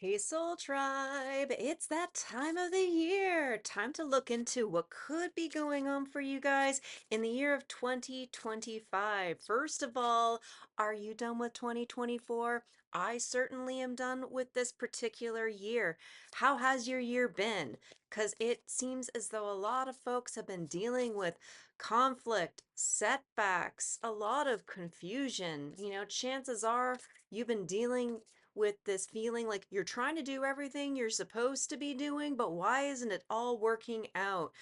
Hey Soul Tribe, it's that time of the year. Time to look into what could be going on for you guys in the year of 2025. First of all, are you done with 2024? I certainly am done with this particular year. How has your year been? Because it seems as though a lot of folks have been dealing with conflict, setbacks, a lot of confusion. Chances are you've been dealing with this feeling like you're trying to do everything you're supposed to be doing, but why isn't it all working out?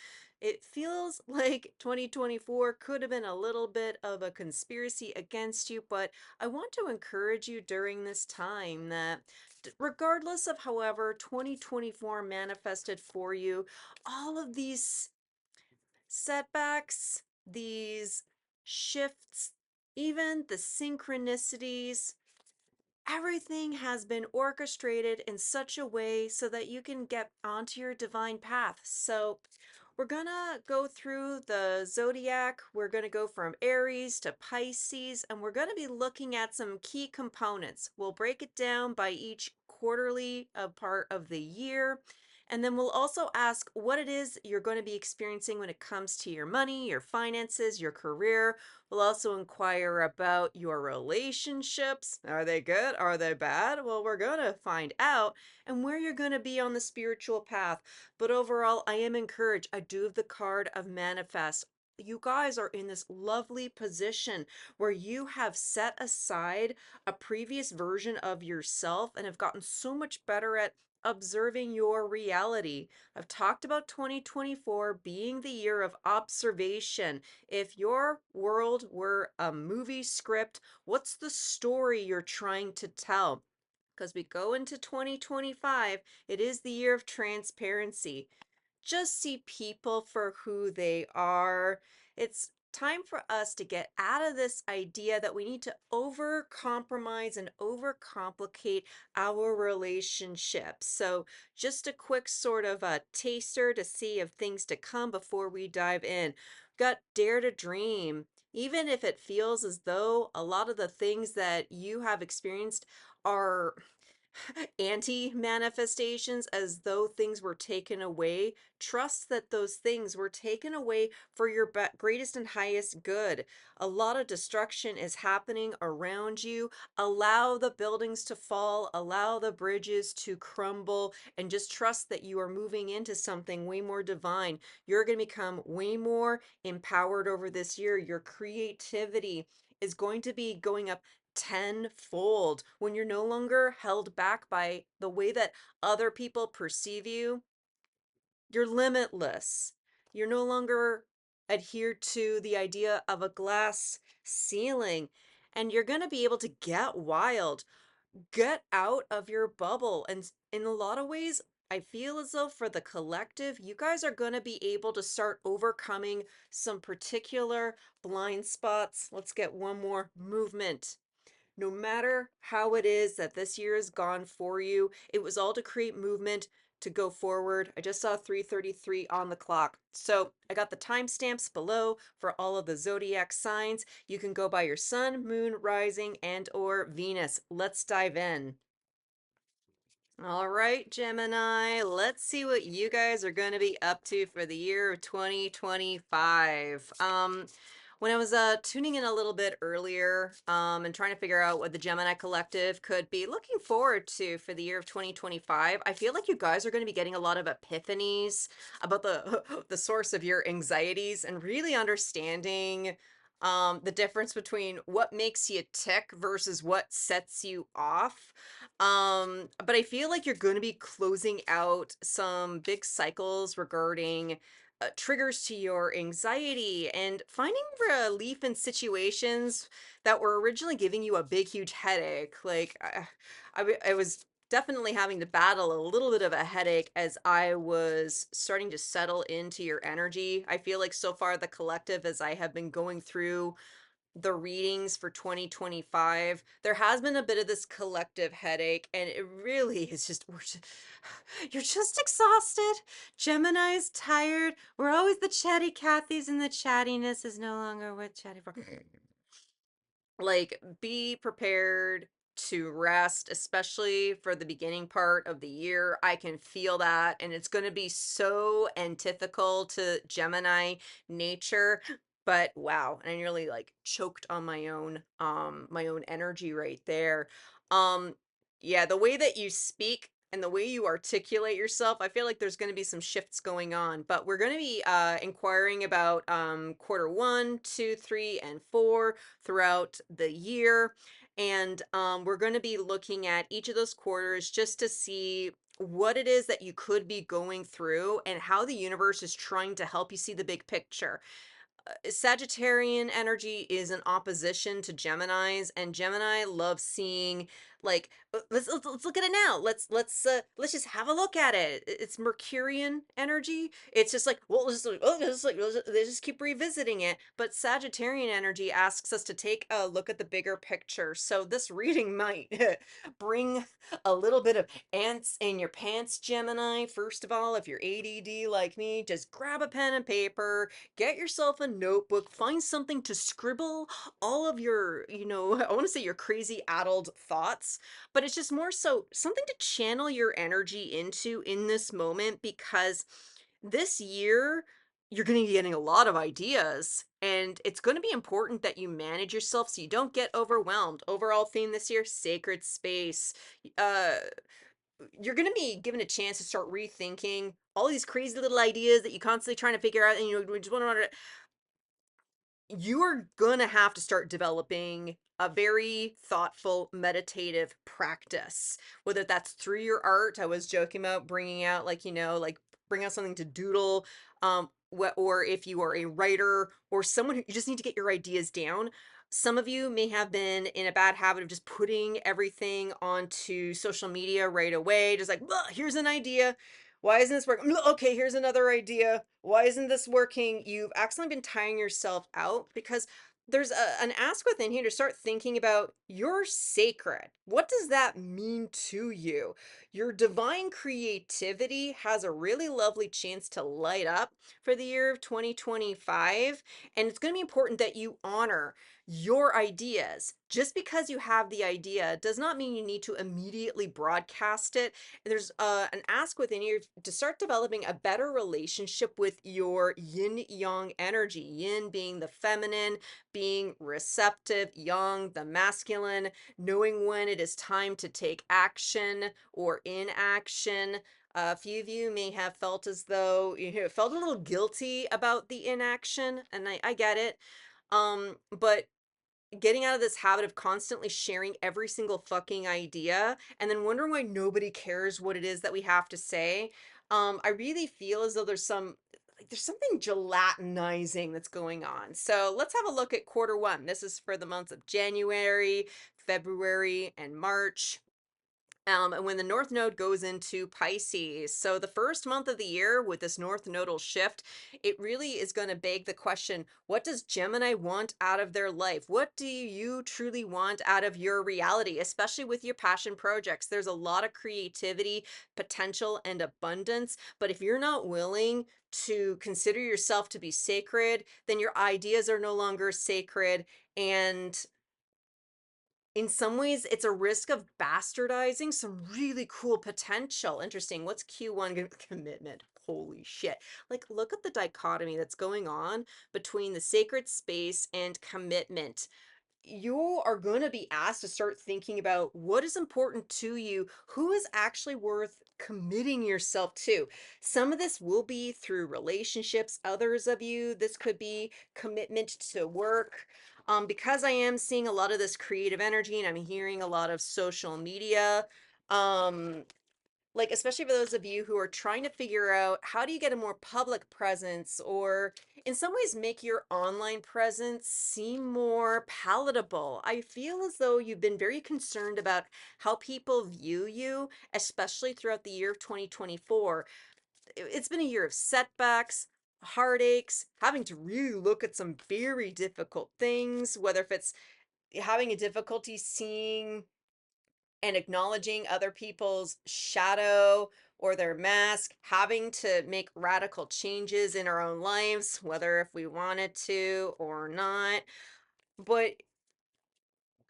It feels like 2024 could have been a little bit of a conspiracy against you, but I want to encourage you during this time that regardless of however 2024 manifested for you, all of these setbacks, these shifts, even the synchronicities, everything has been orchestrated in such a way so that you can get onto your divine path. So, we're gonna go through the zodiac. We're gonna go from Aries to Pisces, and we're gonna be looking at some key components. We'll break it down by each quarterly part of the year. And then we'll also ask what it is you're going to be experiencing when it comes to your money, your finances, your career. We'll also inquire about your relationships. Are they good? Are they bad? Well, we're going to find out, and where you're going to be on the spiritual path. But overall, I am encouraged. I do have the card of manifest. You guys are in this lovely position where you have set aside a previous version of yourself and have gotten so much better at observing your reality. I've talked about 2024 being the year of observation. If your world were a movie script, what's the story you're trying to tell? Because we go into 2025, it is the year of transparency. Just see people for who they are. It's time for us to get out of this idea that we need to over compromise and overcomplicate our relationships. So, just a quick sort of a taster to see of things to come before we dive in. Got Dare to Dream. Even if it feels as though a lot of the things that you have experienced are anti manifestations, as though things were taken away, trust that those things were taken away for your greatest and highest good. A lot of destruction is happening around you. Allow the buildings to fall, allow the bridges to crumble, and just trust that you are moving into something way more divine. You're going to become way more empowered over this year. Your creativity is going to be going up tenfold when you're no longer held back by the way that other people perceive you. You're limitless. You're no longer adhered to the idea of a glass ceiling, and you're going to be able to get wild, get out of your bubble. And in a lot of ways, I feel as though for the collective, you guys are going to be able to start overcoming some particular blind spots. Let's get one more movement. No matter how it is that this year has gone for you, it was all to create movement to go forward. I just saw 3:33 on the clock. So I got the timestamps below for all of the zodiac signs. You can go by your sun, moon, rising, and or Venus. Let's dive in. All right, Gemini, let's see what you guys are going to be up to for the year of 2025. When I was tuning in a little bit earlier and trying to figure out what the Gemini Collective could be looking forward to for the year of 2025, I feel like you guys are going to be getting a lot of epiphanies about the the source of your anxieties and really understanding the difference between what makes you tick versus what sets you off. But I feel like you're going to be closing out some big cycles regarding triggers to your anxiety and finding relief in situations that were originally giving you a big, huge headache. Like, I was definitely having to battle a little bit of a headache as I was starting to settle into your energy. I feel like so far the collective, as I have been going through the readings for 2025, there has been a bit of this collective headache, and it really is just, you're just exhausted. Gemini's tired. We're always the chatty Cathy's, and the chattiness is no longer with chatty. Like, be prepared to rest, especially for the beginning part of the year. I can feel that, and it's going to be so antithetical to Gemini nature. But wow, and I nearly like choked on my own energy right there. Um, yeah, the way that you speak and the way you articulate yourself, I feel like there's going to be some shifts going on. But we're going to be inquiring about quarter one, two, three, and four throughout the year. And we're going to be looking at each of those quarters just to see what it is that you could be going through and how the universe is trying to help you see the big picture. Sagittarian energy is in opposition to Gemini's, and Gemini loves seeing like let's look at it now. Let's just have a look at it. It's Mercurian energy. It's just like well, let's just keep revisiting it. But Sagittarian energy asks us to take a look at the bigger picture. So this reading might bring a little bit of ants in your pants, Gemini. First of all, if you're ADD like me, just grab a pen and paper, get yourself a notebook, find something to scribble all of your, I want to say your crazy addled thoughts, but it's just more so something to channel your energy into in this moment because this year you're going to be getting a lot of ideas and it's going to be important that you manage yourself so you don't get overwhelmed. Overall theme this year, sacred space. Uh you're going to be given a chance to start rethinking all these crazy little ideas that you constantly trying to figure out and you just want to you are gonna have to start developing a very thoughtful meditative practice, whether that's through your art. I was joking about bringing out like like bring out something to doodle, or if you are a writer or someone who you just need to get your ideas down. Some of you may have been in a bad habit of just putting everything onto social media right away, just like, "Well, here's an idea, why isn't this working? Okay, here's another idea. Why isn't this working?" You've accidentally been tiring yourself out because there's an ask within here to start thinking about you're sacred. What does that mean to you? Your divine creativity has a really lovely chance to light up for the year of 2025. And it's going to be important that you honor your ideas. Just because you have the idea does not mean you need to immediately broadcast it. There's an ask within you to start developing a better relationship with your yin yang energy. Yin being the feminine, being receptive, yang, the masculine, knowing when it is time to take action or inaction. A few of you may have felt as though felt a little guilty about the inaction, and I get it. But getting out of this habit of constantly sharing every single fucking idea and then wondering why nobody cares what it is that we have to say. I really feel as though there's something gelatinizing that's going on. So let's have a look at quarter one. This is for the months of January, February, and March. And when the North Node goes into Pisces. So the first month of the year with this North Nodal shift, it really is going to beg the question, what does Gemini want out of their life? What do you truly want out of your reality, especially with your passion projects? There's a lot of creativity, potential, and abundance. But if you're not willing to consider yourself to be sacred, then your ideas are no longer sacred. And in some ways, it's a risk of bastardizing some really cool potential. Interesting. What's Q1 commitment? Holy shit. Like, look at the dichotomy that's going on between the sacred space and commitment. You are going to be asked to start thinking about what is important to you, who is actually worth committing yourself to. Some of this will be through relationships, others of you, this could be commitment to work. Because I am seeing a lot of this creative energy and I'm hearing a lot of social media, um, like especially for those of you who are trying to figure out how do you get a more public presence or in some ways make your online presence seem more palatable. I feel as though you've been very concerned about how people view you, especially throughout the year of 2024. It's been a year of setbacks, heartaches, having to really look at some very difficult things, whether if it's having a difficulty seeing and acknowledging other people's shadow or their mask, having to make radical changes in our own lives, whether if we wanted to or not. But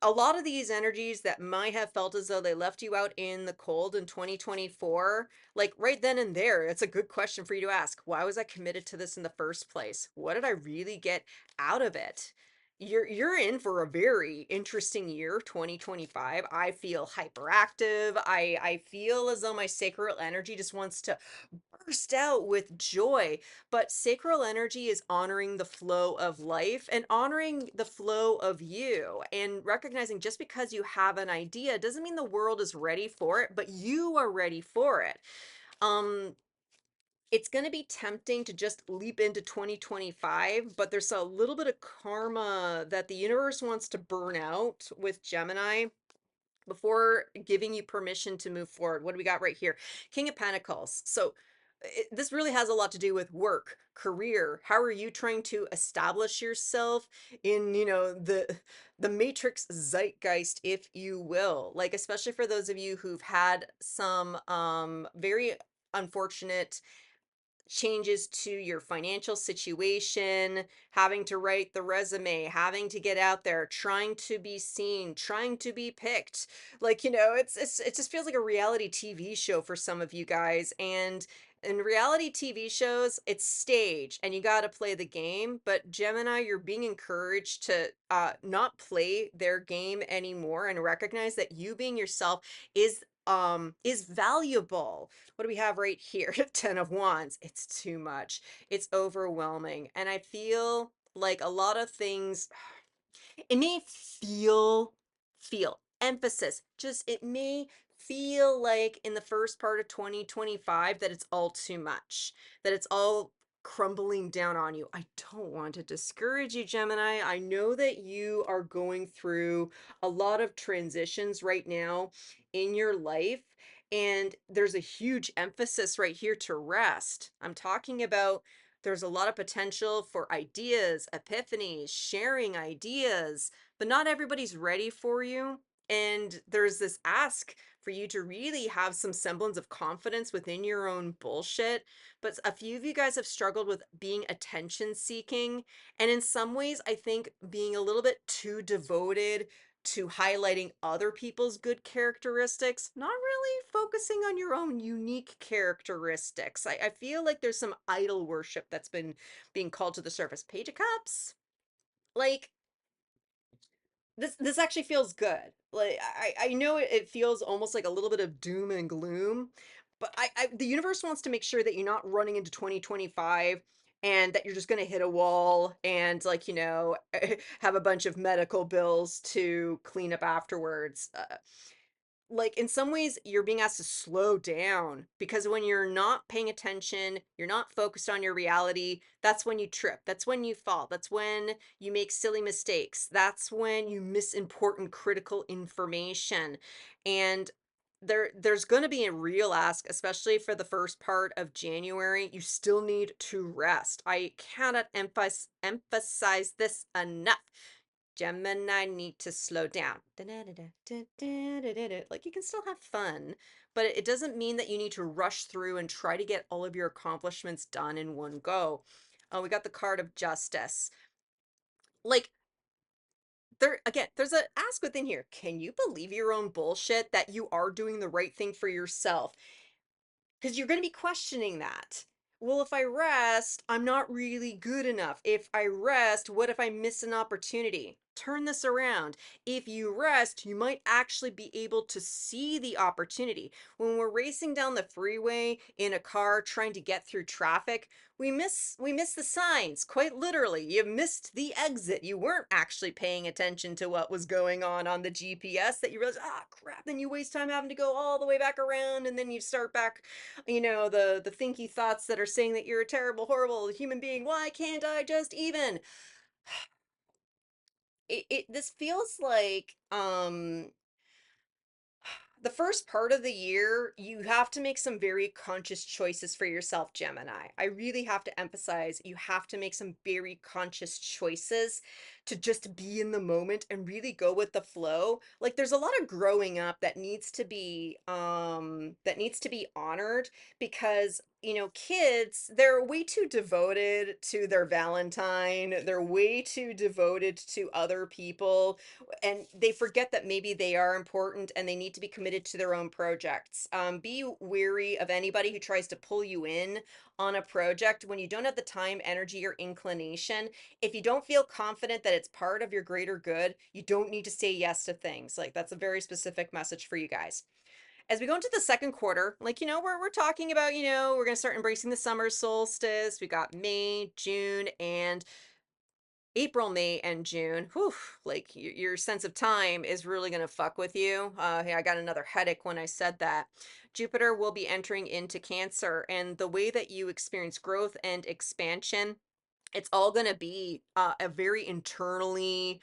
a lot of these energies that might have felt as though they left you out in the cold in 2024, like right then and there, it's a good question for you to ask. Why was I committed to this in the first place? What did I really get out of it? You're in for a very interesting year, 2025. I feel hyperactive. I feel as though my sacral energy just wants to burst out with joy. But sacral energy is honoring the flow of life and honoring the flow of you, and recognizing just because you have an idea doesn't mean the world is ready for it, but you are ready for it. Um, it's going to be tempting to just leap into 2025, but there's a little bit of karma that the universe wants to burn out with Gemini before giving you permission to move forward. What do we got right here? King of Pentacles. So this really has a lot to do with work, career. How are you trying to establish yourself in, the matrix zeitgeist, if you will? Like, especially for those of you who've had some very unfortunate changes to your financial situation, having to write the resume, having to get out there, trying to be seen, trying to be picked. Like, it just feels like a reality TV show for some of you guys. And in reality TV shows, it's stage and you got to play the game. But Gemini, you're being encouraged to not play their game anymore and recognize that you being yourself is valuable. What do we have right here? 10 of Wands. It's too much. It's overwhelming. And I feel like a lot of things, it may emphasis, just it may feel like in the first part of 2025 that it's all too much, that it's all crumbling down on you. I don't want to discourage you, Gemini. I know that you are going through a lot of transitions right now in your life, and there's a huge emphasis right here to rest. I'm talking about there's a lot of potential for ideas, epiphanies, sharing ideas, but not everybody's ready for you. And there's this ask for you to really have some semblance of confidence within your own bullshit. But a few of you guys have struggled with being attention seeking. And in some ways, I think being a little bit too devoted to highlighting other people's good characteristics, not really focusing on your own unique characteristics. I feel like there's some idol worship that's been being called to the surface. Page of Cups, like this actually feels good. Like I know it feels almost like a little bit of doom and gloom, but the universe wants to make sure that you're not running into 2025 and that you're just going to hit a wall and, like, have a bunch of medical bills to clean up afterwards. Like, in some ways you're being asked to slow down, because when you're not paying attention, you're not focused on your reality, that's when you trip, that's when you fall, that's when you make silly mistakes, that's when you miss important critical information. And there's going to be a real ask, especially for the first part of January. You still need to rest. I cannot emphasize this enough. Gemini need to slow down. Like, you can still have fun, but it doesn't mean that you need to rush through and try to get all of your accomplishments done in one go. We got the card of Justice. Like, there's an ask within here. Can you believe your own bullshit that you are doing the right thing for yourself? Because you're going to be questioning that. Well, if I rest, I'm not really good enough. If I rest, what if I miss an opportunity? Turn this around. If you rest, you might actually be able to see the opportunity. When we're racing down the freeway in a car trying to get through traffic, we miss the signs, quite literally. You missed the exit. You weren't actually paying attention to what was going on the GPS, that you realize, ah, crap, then you waste time having to go all the way back around, and then you start back, the thinky thoughts that are saying that you're a terrible, horrible human being. Why can't I just even? This feels like the first part of the year, you have to make some very conscious choices for yourself, Gemini. I really have to emphasize, you have to make some very conscious choices to just be in the moment and really go with the flow. Like there's a lot of growing up that needs to be honored because, you know, kids, they're way too devoted to their Valentine. They're way too devoted to other people, and they forget that maybe they are important and they need to be committed to their own projects. Be wary of anybody who tries to pull you in on a project when you don't have the time, energy, or inclination. If you don't feel confident that it's part of your greater good, you don't need to say yes to things. Like that's a very specific message for you guys. As we go into the second quarter, like, you know, we're talking about, you know, we're going to start embracing the summer solstice. We got May, June, and April, May, and June. Whew, like your sense of time is really going to fuck with you. Yeah, I got another headache when I said that. Jupiter will be entering into Cancer, and the way that you experience growth and expansion, it's all going to be a very internally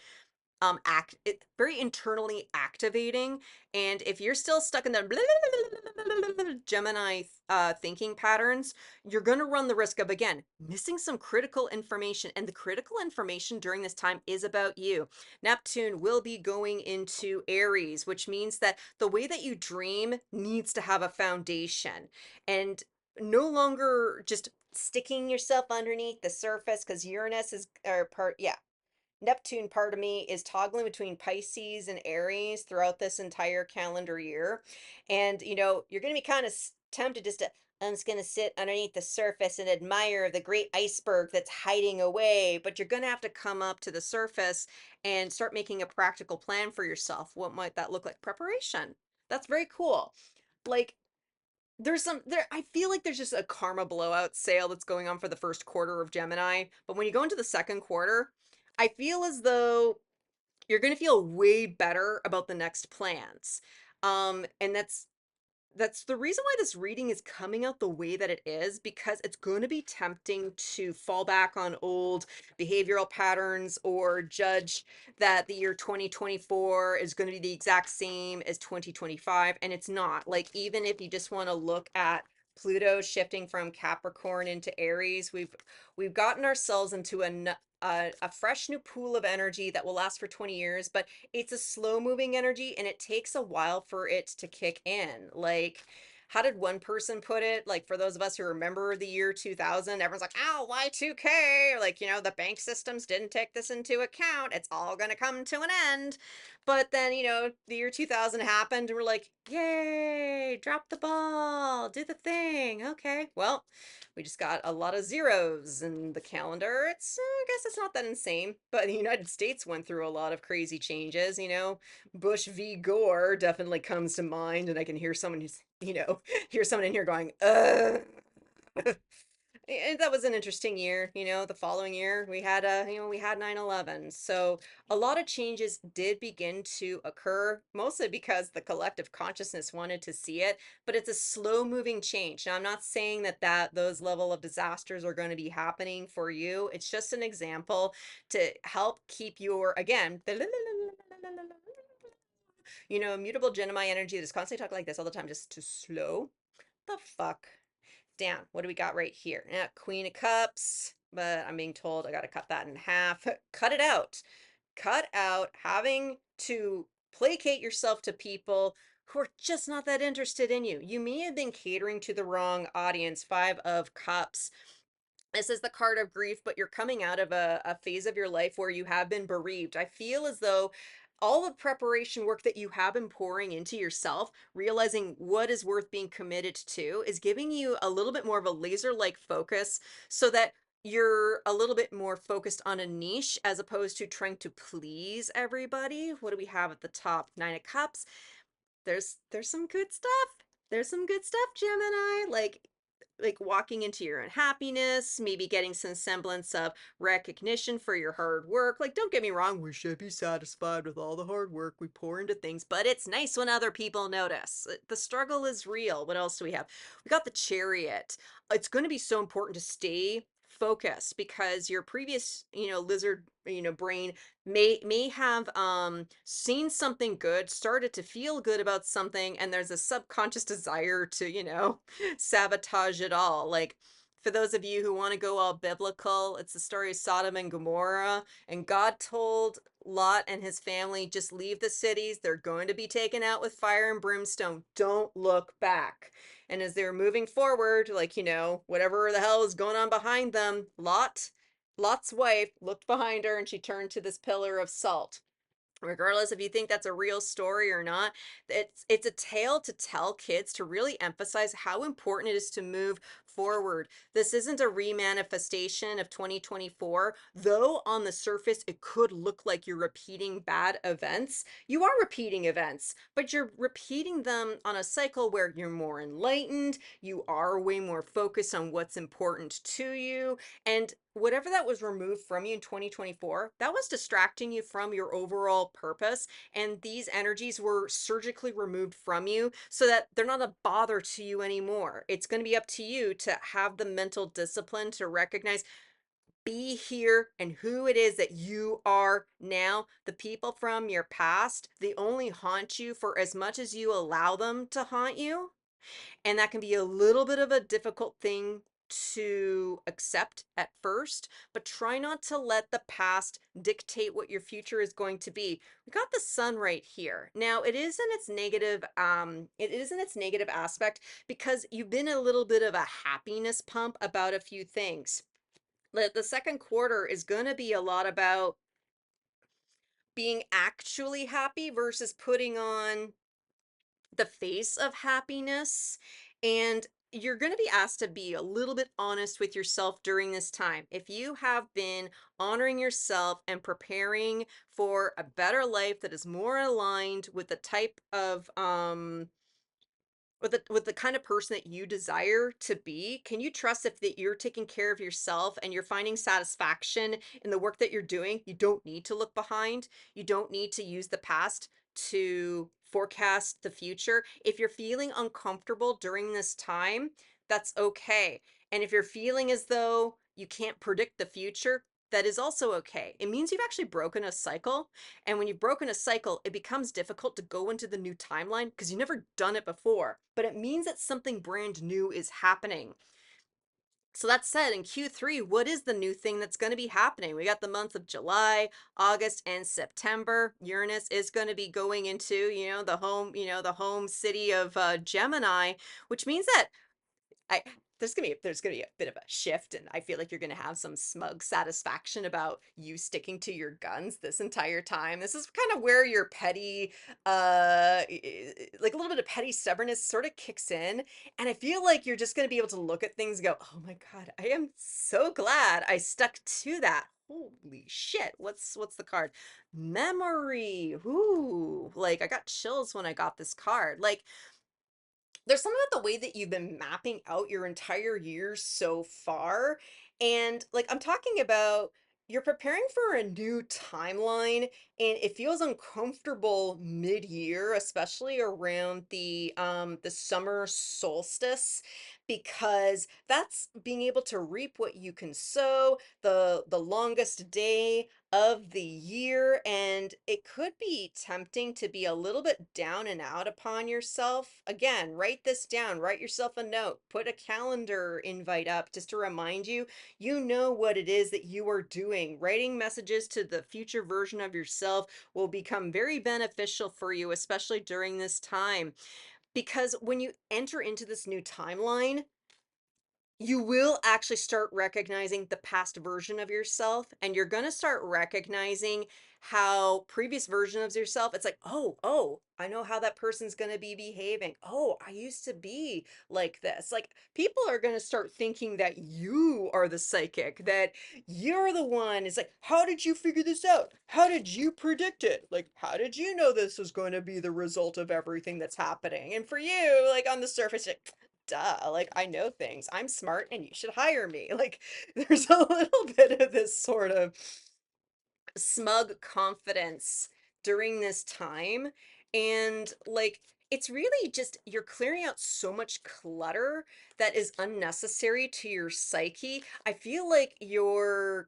very internally activating. And if you're still stuck in the Gemini thinking patterns, you're going to run the risk of, again, missing some critical information. And the critical information during this time is about you. Neptune will be going into Aries, which means that the way that you dream needs to have a foundation, and no longer just sticking yourself underneath the surface, because Uranus is, or part, yeah, Neptune part of me is toggling between Pisces and Aries throughout this entire calendar year. And, you know, you're going to be kind of tempted just to, I'm just going to sit underneath the surface and admire the great iceberg that's hiding away. But you're going to have to come up to the surface and start making a practical plan for yourself. What might that look like? Preparation. That's very cool. Like, there's some there I feel like there's just a karma blowout sale that's going on for the first quarter of Gemini, but when you go into the second quarter, I feel as though you're going to feel way better about the next plans. And that's the reason why this reading is coming out the way that it is, because it's going to be tempting to fall back on old behavioral patterns or judge that the year 2024 is going to be the exact same as 2025, and it's not. Like, even if you just want to look at Pluto shifting from Capricorn into Aries, we've gotten ourselves into a fresh new pool of energy that will last for 20 years, but it's a slow moving energy and it takes a while for it to kick in. Like, how did one person put it? Like, for those of us who remember the year 2000, everyone's like, oh, Y2K. Or like, you know, the bank systems didn't take this into account. It's all going to come to an end. But then, you know, the year 2000 happened and we're like, yay, drop the ball, do the thing. Okay, well, we just got a lot of zeros in the calendar. It's, I guess it's not that insane, but the United States went through a lot of crazy changes, you know. Bush v. Gore definitely comes to mind, and I can hear someone who's, you know, hear someone in here going, And that was an interesting year. You know, the following year we had we had 9/11. So a lot of changes did begin to occur, mostly because the collective consciousness wanted to see it, but it's a slow moving change. Now, I'm not saying that those level of disasters are going to be happening for you. It's just an example to help keep your, again, you know, immutable Gemini energy that's constantly talking like this all the time, just to slow the fuck down. What do we got right here? Queen of Cups, but I'm being told I got to cut that in half. Cut it out. Cut out having to placate yourself to people who are just not that interested in you. You may have been catering to the wrong audience. Five of Cups. This is the card of grief, but you're coming out of a phase of your life where you have been bereaved. I feel as though all the preparation work that you have been pouring into yourself, realizing what is worth being committed to, is giving you a little bit more of a laser-like focus so that you're a little bit more focused on a niche as opposed to trying to please everybody. What do we have at the top? Nine of Cups. There's some good stuff. There's some good stuff, Gemini. Like walking into your unhappiness, maybe getting some semblance of recognition for your hard work. Like, don't get me wrong, we should be satisfied with all the hard work we pour into things, but it's nice when other people notice. The struggle is real. What else do we have? We got the Chariot. It's going to be so important to stay focused because your previous, you know, lizard, you know, brain may have seen something good, started to feel good about something, and there's a subconscious desire to, you know, sabotage it all. Like, For those of you who want to go all biblical, it's the story of Sodom and Gomorrah. And God told Lot and his family, just leave the cities. They're going to be taken out with fire and brimstone. Don't look back. And as they were moving forward, like, whatever the hell was going on behind them, Lot's wife looked behind her and she turned to this pillar of salt. Regardless if you think that's a real story or not, it's a tale to tell kids to really emphasize how important it is to move forward. This isn't a remanifestation of 2024, though on the surface it could look like you're repeating bad events. You are repeating events, but you're repeating them on a cycle where you're more enlightened, you are way more focused on what's important to you, and whatever that was removed from you in 2024, that was distracting you from your overall purpose. And these energies were surgically removed from you so that they're not a bother to you anymore. It's going to be up to you to have the mental discipline to recognize, be here, and who it is that you are now. The people from your past, they only haunt you for as much as you allow them to haunt you. And that can be a little bit of a difficult thing to accept at first, but try not to let the past dictate what your future is going to be. We got the sun right here. Now, it is in its negative aspect because you've been a little bit of a happiness pump about a few things. The second quarter is going to be a lot about being actually happy versus putting on the face of happiness. And you're going to be asked to be a little bit honest with yourself during this time. If you have been honoring yourself and preparing for a better life that is more aligned with the type of with the kind of person that you desire to be, can you trust if that you're taking care of yourself and you're finding satisfaction in the work that you're doing? You don't need to look behind. You don't need to use the past to forecast the future. If you're feeling uncomfortable during this time, that's okay. And if you're feeling as though you can't predict the future, that is also okay. It means you've actually broken a cycle. And when you've broken a cycle, it becomes difficult to go into the new timeline because you've never done it before. But it means that something brand new is happening. So that said, in Q3, what is the new thing that's going to be happening? We got the month of July, August, and September. Uranus is going to be going into, the home city of Gemini, which means that I there's gonna be a bit of a shift, and I feel like you're gonna have some smug satisfaction about you sticking to your guns this entire time. This is kind of where your petty, like a little bit of petty stubbornness sort of kicks in, and I feel like you're just gonna be able to look at things and go, "Oh my God, I am so glad I stuck to that." Holy shit! What's the card? Memory. Ooh, like I got chills when I got this card. Like there's something about the way that you've been mapping out your entire year so far. And like I'm talking about, you're preparing for a new timeline and it feels uncomfortable mid-year, especially around the summer solstice, because that's being able to reap what you can sow, the longest day of the year, and it could be tempting to be a little bit down and out upon yourself. Again, write this down, write yourself a note, put a calendar invite up just to remind you, you know what it is that you are doing. Writing messages to the future version of yourself will become very beneficial for you, especially during this time. Because when you enter into this new timeline, you will actually start recognizing the past version of yourself, and you're going to start recognizing how previous versions of yourself, it's like, oh, I know how that person's going to be behaving. Oh, I used to be like this. Like people are going to start thinking that you are the psychic, that you're the one. It's like, how did you figure this out? How did you predict it? Like how did you know this was going to be the result of everything that's happening? And for you, like on the surface, like, duh, like I know things. I'm smart and you should hire me. Like there's a little bit of this sort of smug confidence during this time. And like it's really just you're clearing out so much clutter that is unnecessary to your psyche. I feel like your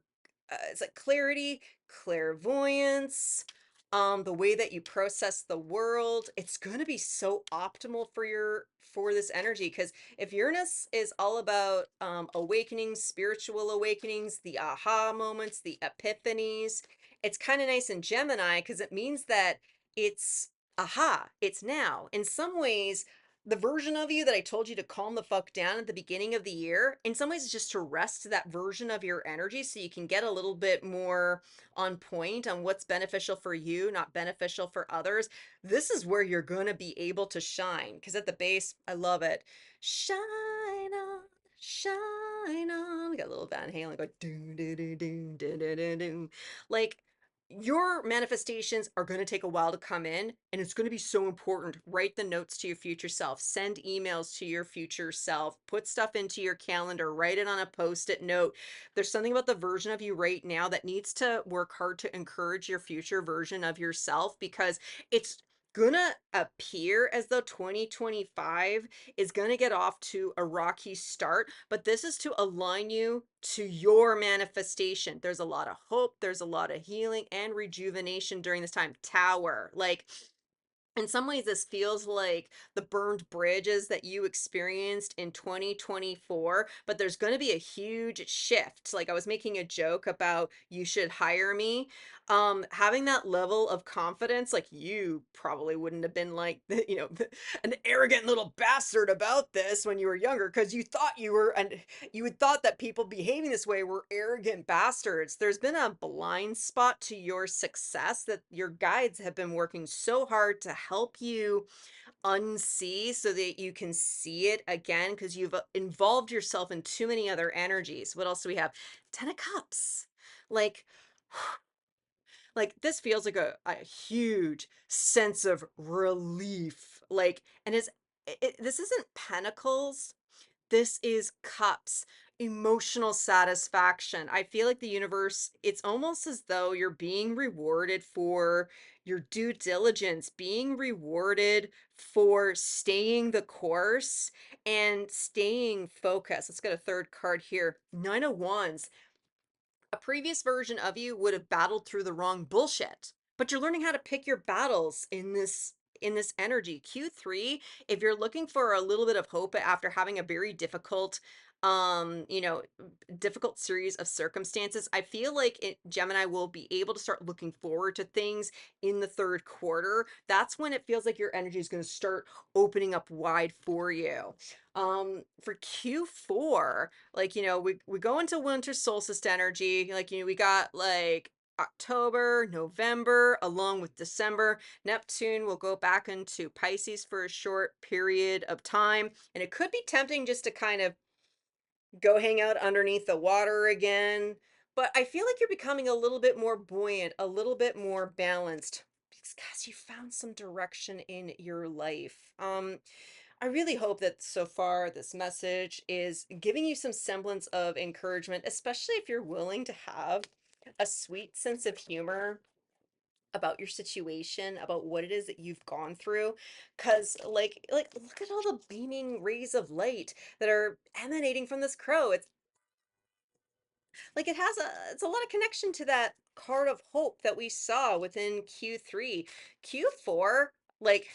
it's like clarity, clairvoyance, the way that you process the world. It's going to be so optimal for for this energy, because if Uranus is all about awakenings, spiritual awakenings, the aha moments, the epiphanies, it's kind of nice in Gemini because it means that it's aha, it's now. In some ways, the version of you that I told you to calm the fuck down at the beginning of the year, in some ways, it's just to rest that version of your energy so you can get a little bit more on point on what's beneficial for you, not beneficial for others. This is where you're going to be able to shine, because at the base, I love it. Shine on, shine on. Got a little Van Halen go do do do do do do do do. Like, your manifestations are going to take a while to come in, and it's going to be so important. Write the notes to your future self, send emails to your future self, put stuff into your calendar, write it on a post-it note. There's something about the version of you right now that needs to work hard to encourage your future version of yourself, because it's gonna appear as though 2025 is gonna get off to a rocky start, but this is to align you to your manifestation. There's a lot of hope, there's a lot of healing and rejuvenation during this time. Tower, like, in some ways, this feels like the burned bridges that you experienced in 2024, but there's going to be a huge shift. Like, I was making a joke about you should hire me. Having that level of confidence, like, you probably wouldn't have been like, an arrogant little bastard about this when you were younger, because you thought you were, and you had thought that people behaving this way were arrogant bastards. There's been a blind spot to your success that your guides have been working so hard to help you unsee so that you can see it again, because you've involved yourself in too many other energies. What else do we have? 10 of Cups. Like, this feels like a huge sense of relief. Like, and this isn't pentacles, this is cups, emotional satisfaction. I feel like the universe, it's almost as though you're being rewarded for your due diligence, being rewarded for staying the course and staying focused. Let's get a third card here. 9 of Wands. A previous version of you would have battled through the wrong bullshit, but you're learning how to pick your battles in this energy. Q3, if you're looking for a little bit of hope after having a very difficult difficult series of circumstances, I feel like Gemini will be able to start looking forward to things in the third quarter. That's when it feels like your energy is going to start opening up wide for you. For Q4, like, we go into winter solstice energy. Like, we got like October, November, along with December. Neptune will go back into Pisces for a short period of time, and it could be tempting just to kind of go hang out underneath the water again. But I feel like you're becoming a little bit more buoyant, a little bit more balanced, because you found some direction in your life. I really hope that so far this message is giving you some semblance of encouragement, especially if you're willing to have a sweet sense of humor about your situation, about what it is that you've gone through. Because, like, look at all the beaming rays of light that are emanating from this crow. It's like it's a lot of connection to that card of hope that we saw within Q3. Q4, like,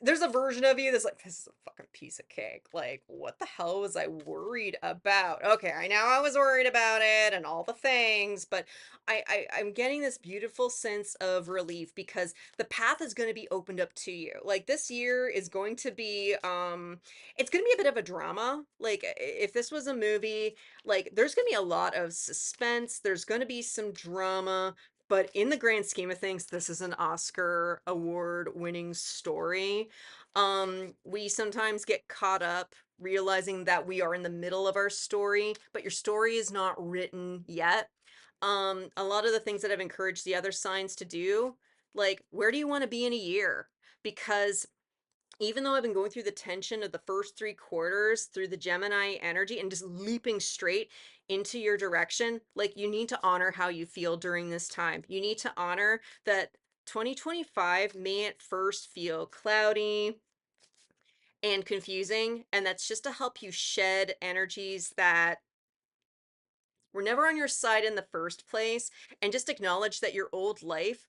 there's a version of you that's like, this is a fucking piece of cake. Like, what the hell was I worried about? Okay, I know I was worried about it and all the things, but I'm getting this beautiful sense of relief, because the path is going to be opened up to you. Like, this year is going to be it's going to be a bit of a drama. Like, if this was a movie, like, there's going to be a lot of suspense, there's going to be some drama, but in the grand scheme of things, this is an Oscar award winning story. We sometimes get caught up realizing that we are in the middle of our story, but your story is not written yet. A lot of the things that I've encouraged the other signs to do, like, where do you want to be in a year? Because even though I've been going through the tension of the first 3 quarters through the Gemini energy and just leaping straight into your direction, like, you need to honor how you feel during this time. You need to honor that 2025 may at first feel cloudy and confusing, and that's just to help you shed energies that were never on your side in the first place, and just acknowledge that your old life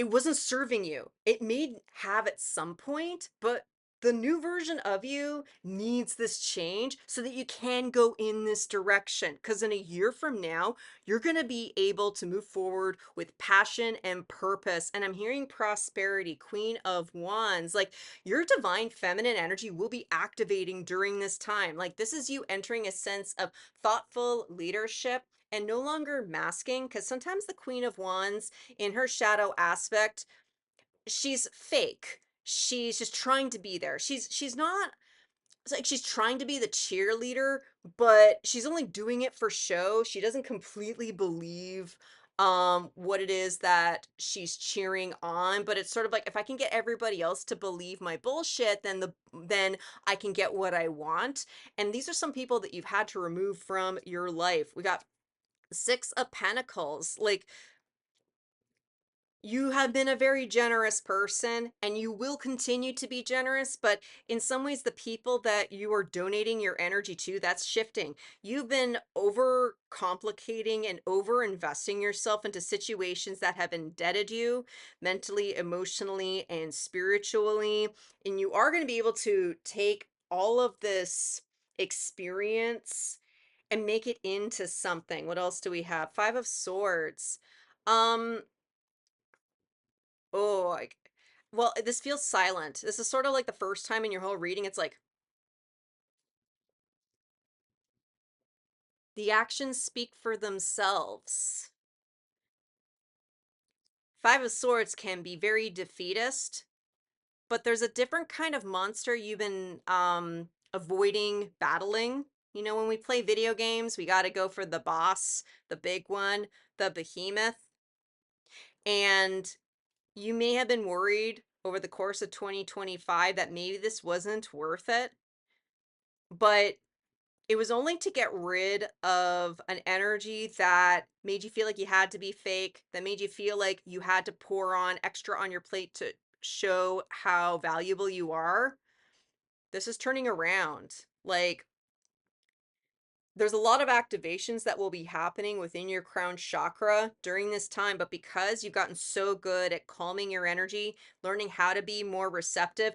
it wasn't serving you. It may have at some point, but the new version of you needs this change so that you can go in this direction. Because in a year from now, you're going to be able to move forward with passion and purpose. And I'm hearing prosperity, Queen of Wands. Like your divine feminine energy will be activating during this time. Like this is you entering a sense of thoughtful leadership and no longer masking. Because sometimes the Queen of Wands in her shadow aspect, she's fake. She's just trying to be there. She's not, it's like she's trying to be the cheerleader, but she's only doing it for show. She doesn't completely believe what it is that she's cheering on, but it's sort of like if I can get everybody else to believe my bullshit, then I can get what I want. And these are some people that you've had to remove from your life. We got Six of Pentacles. Like you have been a very generous person and you will continue to be generous, but in some ways, the people that you are donating your energy to, that's shifting. You've been over complicating and over investing yourself into situations that have indebted you mentally, emotionally, and spiritually. And you are going to be able to take all of this experience and make it into something. What else do we have? Five of Swords. Um, Oh, like, well, this feels silent. This is sort of like the first time in your whole reading, it's like the actions speak for themselves. Five of Swords can be very defeatist, but there's a different kind of monster you've been avoiding battling. You know, when we play video games, we got to go for the boss, the big one, the behemoth. And you may have been worried over the course of 2025 that maybe this wasn't worth it, but it was only to get rid of an energy that made you feel like you had to be fake, that made you feel like you had to pour on extra on your plate to show how valuable you are. This is turning around. Like, there's a lot of activations that will be happening within your crown chakra during this time, but because you've gotten so good at calming your energy, learning how to be more receptive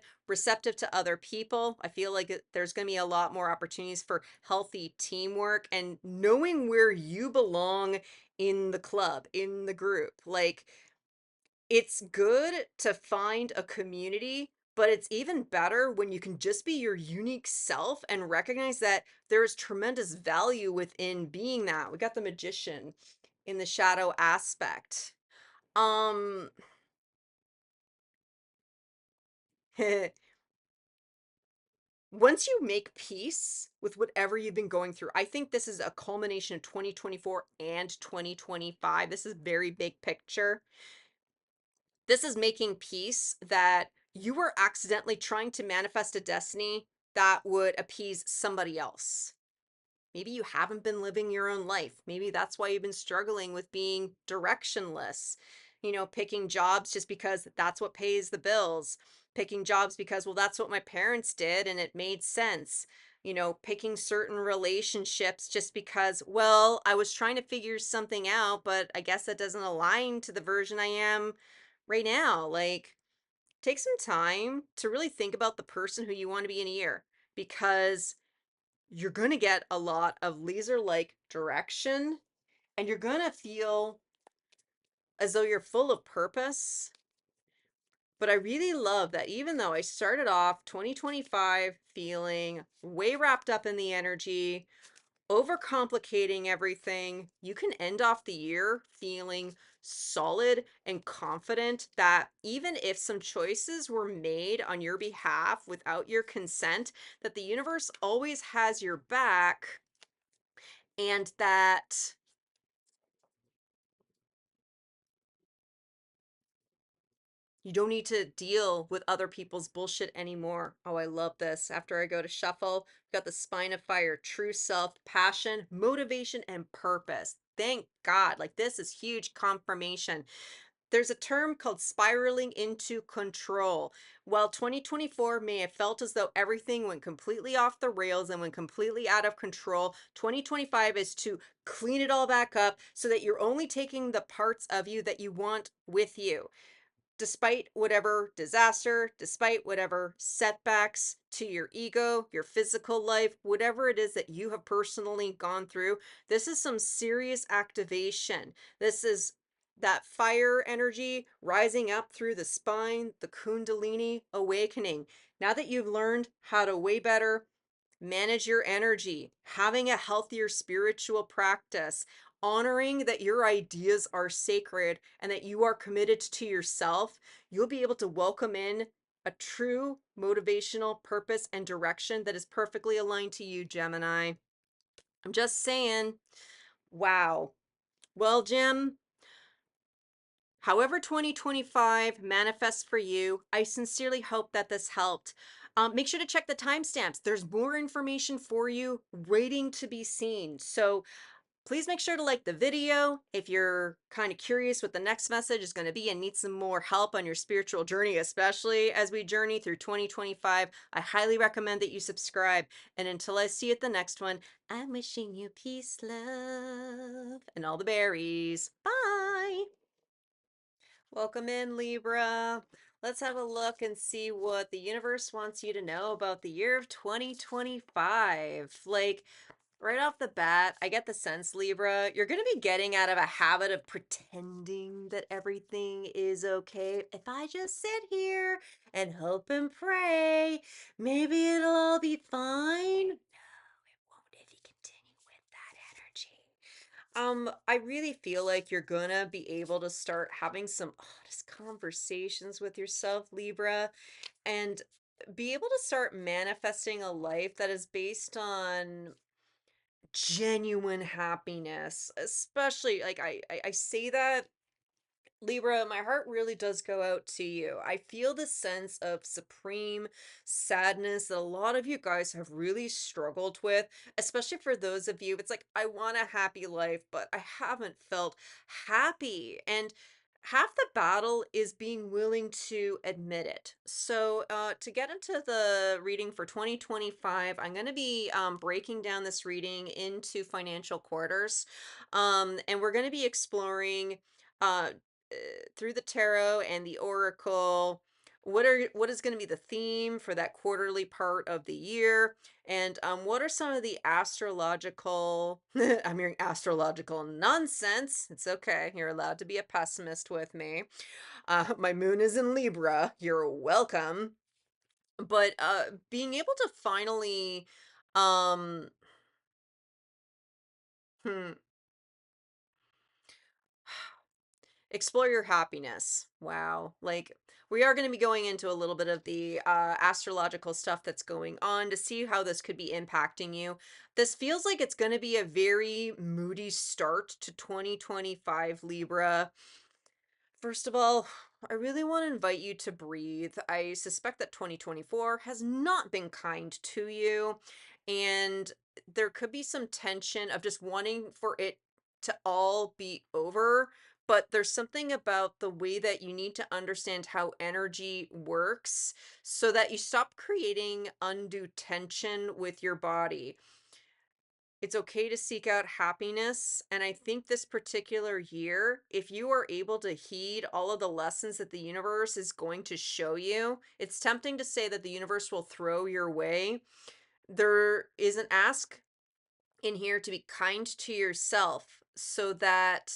to other people, I feel like there's going to be a lot more opportunities for healthy teamwork and knowing where you belong in the club, in the group. Like, it's good to find a community, but it's even better when you can just be your unique self and recognize that there is tremendous value within being that. We got the Magician in the shadow aspect. Um, once you make peace with whatever you've been going through, I think this is a culmination of 2024 and 2025. This is very big picture. This is making peace that you were accidentally trying to manifest a destiny that would appease somebody else. Maybe you haven't been living your own life. Maybe that's why you've been struggling with being directionless. You know, picking jobs just because that's what pays the bills. Picking jobs because, well, that's what my parents did and it made sense. You know, picking certain relationships just because, well, I was trying to figure something out, but I guess that doesn't align to the version I am right now. Like, take some time to really think about the person who you want to be in a year because you're going to get a lot of laser like direction and you're going to feel as though you're full of purpose. But I really love that even though I started off 2025 feeling way wrapped up in the energy, overcomplicating everything, you can end off the year feeling solid and confident that even if some choices were made on your behalf without your consent, that the universe always has your back and that you don't need to deal with other people's bullshit anymore. Oh, I love this. After I go to shuffle, we've got the Spine of Fire, true self, passion, motivation, and purpose. Thank God. Like, this is huge confirmation. There's a term called spiraling into control. While 2024 may have felt as though everything went completely off the rails and went completely out of control, 2025 is to clean it all back up so that you're only taking the parts of you that you want with you. despite whatever disaster, despite whatever setbacks to your ego, your physical life, whatever it is that you have personally gone through, this is some serious activation. This is that fire energy rising up through the spine, the Kundalini awakening. Now that you've learned how to way better manage your energy, having a healthier spiritual practice, honoring that your ideas are sacred and that you are committed to yourself, you'll be able to welcome in a true motivational purpose and direction that is perfectly aligned to you, Gemini. I'm just saying, wow. Well, Jim, however 2025 manifests for you, I sincerely hope that this helped. Make sure to check the timestamps. There's more information for you waiting to be seen. So please make sure to like the video if you're kind of curious what the next message is going to be and need some more help on your spiritual journey, especially as we journey through 2025. I highly recommend that you subscribe. And until I see you at the next one, I'm wishing you peace, love, and all the berries. Bye. Welcome in, Libra. Let's have a look and see what the universe wants you to know about the year of 2025. Like, right off the bat, I get the sense, Libra, you're going to be getting out of a habit of pretending that everything is okay. If I just sit here and hope and pray, maybe it'll all be fine. No, it won't if you continue with that energy. I really feel like you're gonna be able to start having some honest conversations with yourself, Libra, and be able to start manifesting a life that is based on genuine happiness. Especially like I say that, Libra, my heart really does go out to you. I feel the sense of supreme sadness that a lot of you guys have really struggled with, especially for those of you. It's like, I want a happy life, but I haven't felt happy. And half the battle is being willing to admit it. So, to get into the reading for 2025, I'm going to be breaking down this reading into financial quarters. And we're going to be exploring. Uh, through the tarot and the oracle, what is going to be the theme for that quarterly part of the year, and what are some of the astrological I'm hearing astrological nonsense. It's okay, you're allowed to be a pessimist with me. My moon is in Libra, you're welcome. But being able to finally um hmm, explore your happiness. Wow. Like, we are going to be going into a little bit of the astrological stuff that's going on to see how this could be impacting you. This feels like it's going to be a very moody start to 2025, Libra. First of all, I really want to invite you to breathe. I suspect that 2024 has not been kind to you, and there could be some tension of just wanting for it to all be over. But there's something about the way that you need to understand how energy works so that you stop creating undue tension with your body. It's okay to seek out happiness. And I think this particular year, if you are able to heed all of the lessons that the universe is going to show you, it's tempting to say that the universe will throw your way. There is an ask in here to be kind to yourself so that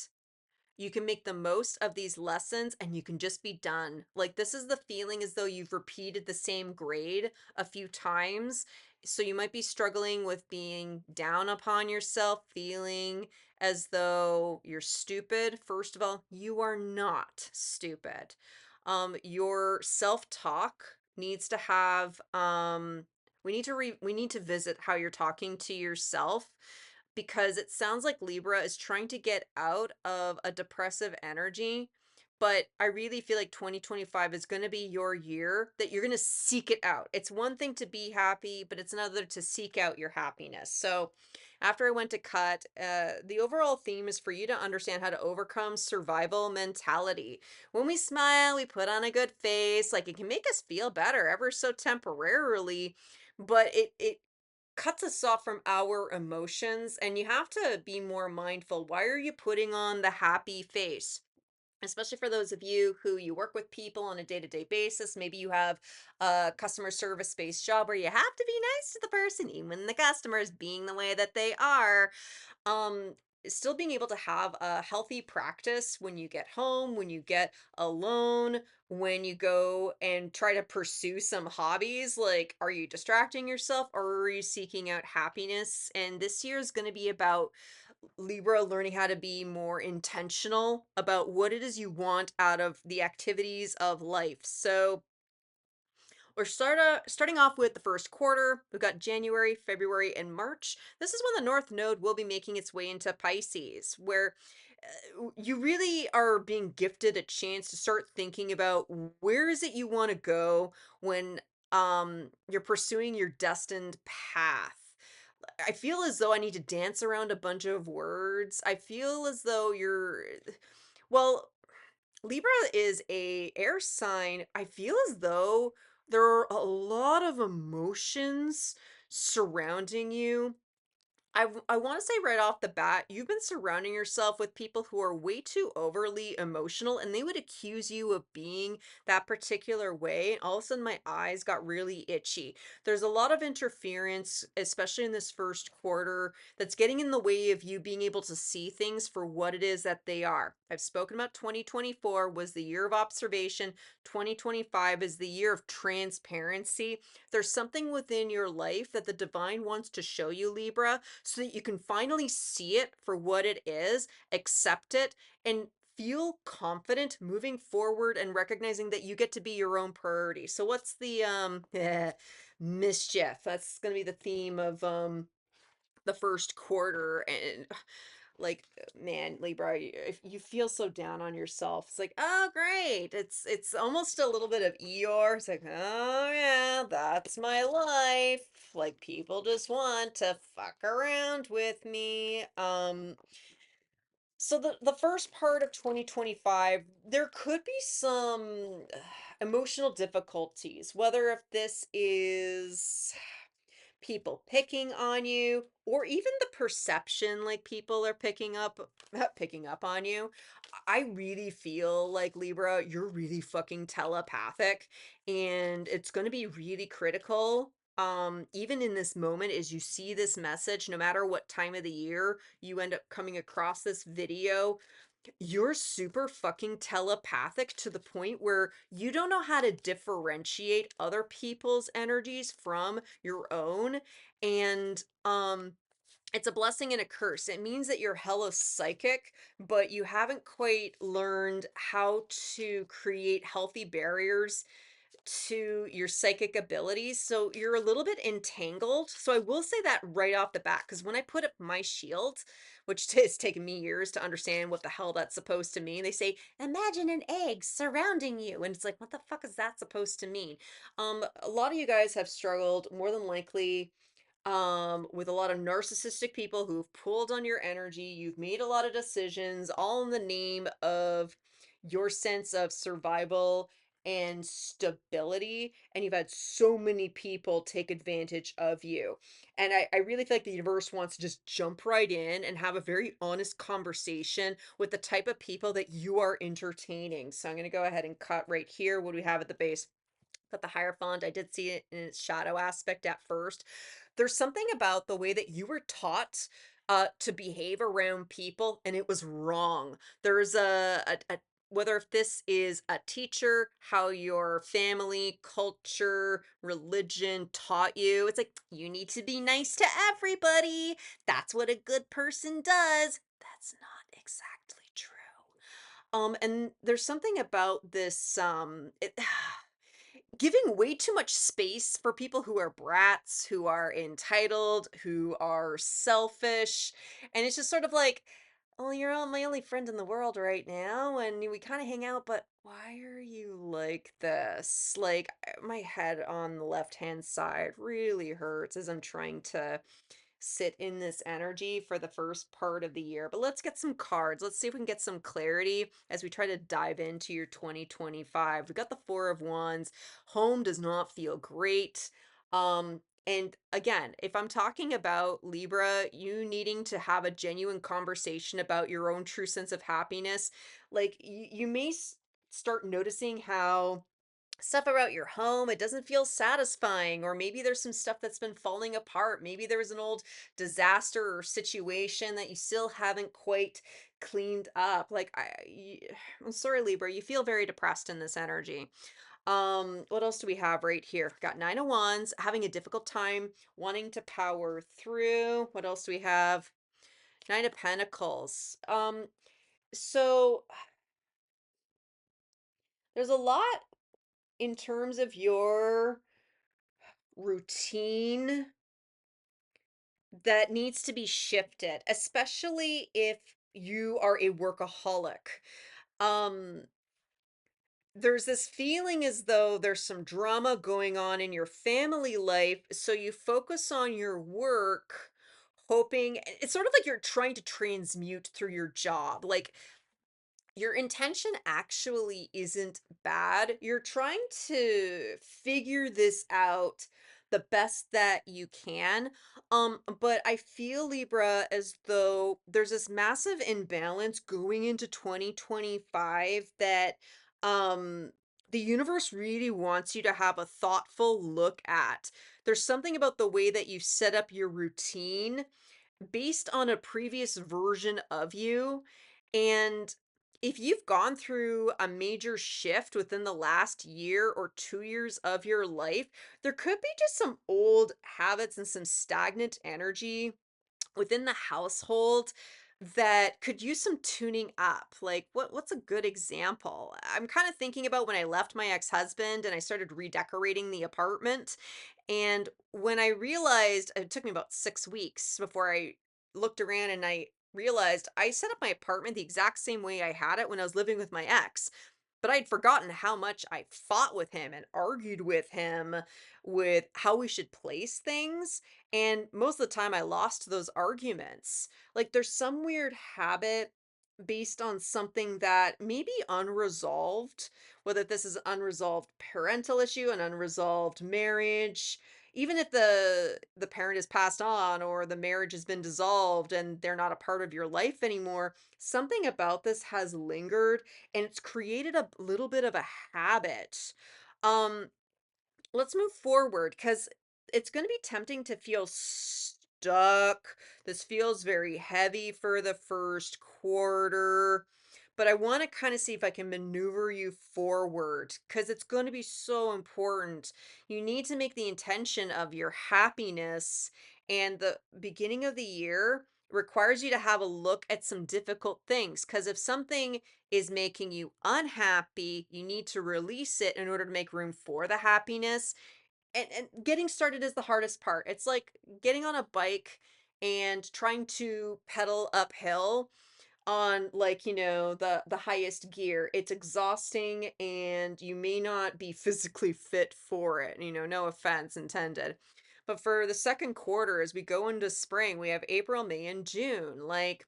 you can make the most of these lessons and you can just be done. Like, this is the feeling as though you've repeated the same grade a few times. So you might be struggling with being down upon yourself, feeling as though you're stupid. First of all, you are not stupid. Your self-talk needs to have we need to visit how you're talking to yourself, because it sounds like Libra is trying to get out of a depressive energy. But I really feel like 2025 is going to be your year that you're going to seek it out. It's one thing to be happy, but it's another to seek out your happiness. So, after I went to cut, the overall theme is for you to understand how to overcome survival mentality. When we smile, we put on a good face. Like, it can make us feel better ever so temporarily, but it cuts us off from our emotions, and you have to be more mindful. Why are you putting on the happy face? especially for those of you who you work with people on a day-to-day basis. Maybe you have a customer service based job where you have to be nice to the person even when the customer is being the way that they are. um Still being able to have a healthy practice when you get home, when you get alone, when you go and try to pursue some hobbies. Like, are you distracting yourself or are you seeking out happiness? And this year is going to be about Libra learning how to be more intentional about what it is you want out of the activities of life. So starting off with the first quarter. We've got January, February, and March. This is when the North Node will be making its way into Pisces, where you really are being gifted a chance to start thinking about where is it you want to go when you're pursuing your destined path. I feel as though I need to dance around a bunch of words. I feel as though well, Libra is a air sign. I feel as though there are a lot of emotions surrounding you. I want to say right off the bat, you've been surrounding yourself with people who are way too overly emotional, and they would accuse you of being that particular way. And all of a sudden, my eyes got really itchy. There's a lot of interference, especially in this first quarter, that's getting in the way of you being able to see things for what it is that they are. I've spoken about 2024 was the year of observation, 2025 is the year of transparency. There's something within your life that the divine wants to show you, Libra, so that you can finally see it for what it is, accept it, and feel confident moving forward and recognizing that you get to be your own priority. So what's the mischief? That's going to be the theme of the first quarter. And like, man, Libra, if you feel so down on yourself, it's like, oh great, it's almost a little bit of Eeyore. It's like, oh yeah, that's my life. Like, people just want to fuck around with me. So the first part of 2025, there could be some emotional difficulties, whether if this is people picking on you or even the perception like people are picking up on you. I really feel like, Libra, you're really fucking telepathic, and it's going to be really critical even in this moment as you see this message. No matter what time of the year you end up coming across this video, you're super fucking telepathic to the point where you don't know how to differentiate other people's energies from your own. And it's a blessing and a curse. It means that you're hella psychic, but you haven't quite learned how to create healthy barriers to your psychic abilities. So you're a little bit entangled. So I will say that right off the bat, because when I put up my shield, which has taken me years to understand what the hell that's supposed to mean, they say, imagine an egg surrounding you. And it's like, what the fuck is that supposed to mean? A lot of you guys have struggled more than likely with a lot of narcissistic people who've pulled on your energy. You've made a lot of decisions, all in the name of your sense of survival and stability. And you've had so many people take advantage of you. And I really feel like the universe wants to just jump right in and have a very honest conversation with the type of people that you are entertaining. So I'm going to go ahead and cut right here. What do we have at the base? Got the Hierophant. I did see it in its shadow aspect at first. There's something about the way that you were taught to behave around people, and it was wrong. There's whether if this is a teacher, how your family, culture, religion taught you, it's like, you need to be nice to everybody. That's what a good person does. That's not exactly true. And there's something about this giving way too much space for people who are brats, who are entitled, who are selfish. And it's just sort of like, oh, you're my only friend in the world right now, and we kind of hang out, but why are you like this? Like, my head on the left hand side really hurts as I'm trying to sit in this energy for the first part of the year. But let's get some cards. Let's see if we can get some clarity as we try to dive into your 2025. We got the Four of Wands. Home does not feel great. And again, if I'm talking about Libra, you needing to have a genuine conversation about your own true sense of happiness, like you may start noticing how stuff about your home, it doesn't feel satisfying, or maybe there's some stuff that's been falling apart. Maybe there was an old disaster or situation that you still haven't quite cleaned up. I'm sorry, Libra, you feel very depressed in this energy. What else do we have right here? Got Nine of Wands, having a difficult time wanting to power through. What else do we have? Nine of Pentacles. So there's a lot in terms of your routine that needs to be shifted, especially if you are a workaholic. Um, there's this feeling as though there's some drama going on in your family life, so you focus on your work, hoping it's sort of like you're trying to transmute through your job. Like your intention actually isn't bad. You're trying to figure this out the best that you can. But I feel, Libra, as though there's this massive imbalance going into 2025 that um the universe really wants you to have a thoughtful look at. There's something about the way that you set up your routine based on a previous version of you. And if you've gone through a major shift within the last year or 2 years of your life, there could be just some old habits and some stagnant energy within the household that could use some tuning up. Like what's a good example? I'm kind of thinking about when I left my ex-husband and I started redecorating the apartment. And when I realized, it took me about 6 weeks before I looked around and I realized I set up my apartment the exact same way I had it when I was living with my ex. But I'd forgotten how much I fought with him and argued with him with how we should place things. And most of the time, I lost those arguments. Like, there's some weird habit based on something that may be unresolved, whether this is an unresolved parental issue, an unresolved marriage, even if the parent is passed on or the marriage has been dissolved and they're not a part of your life anymore, something about this has lingered and it's created a little bit of a habit. Um, let's move forward because it's going to be tempting to feel stuck. This feels very heavy for the first quarter, but I want to kind of see if I can maneuver you forward because it's going to be so important. You need to make the intention of your happiness, and the beginning of the year requires you to have a look at some difficult things because if something is making you unhappy, you need to release it in order to make room for the happiness. And getting started is the hardest part. It's like getting on a bike and trying to pedal uphill on the highest gear. It's exhausting and you may not be physically fit for it. No offense intended. But for the second quarter, as we go into spring, we have April, May, and June. Like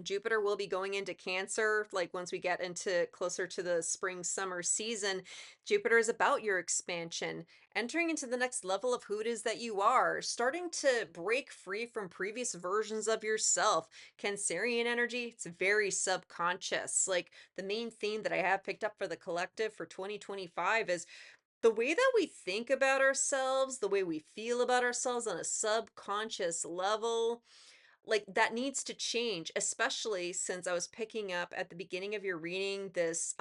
Jupiter will be going into Cancer, like once we get into closer to the spring summer season. Jupiter is about your expansion, entering into the next level of who it is that you are, starting to break free from previous versions of yourself. Cancerian energy, it's very subconscious. Like the main theme that I have picked up for the collective for 2025 is the way that we think about ourselves, the way we feel about ourselves on a subconscious level, like that needs to change, especially since I was picking up at the beginning of your reading this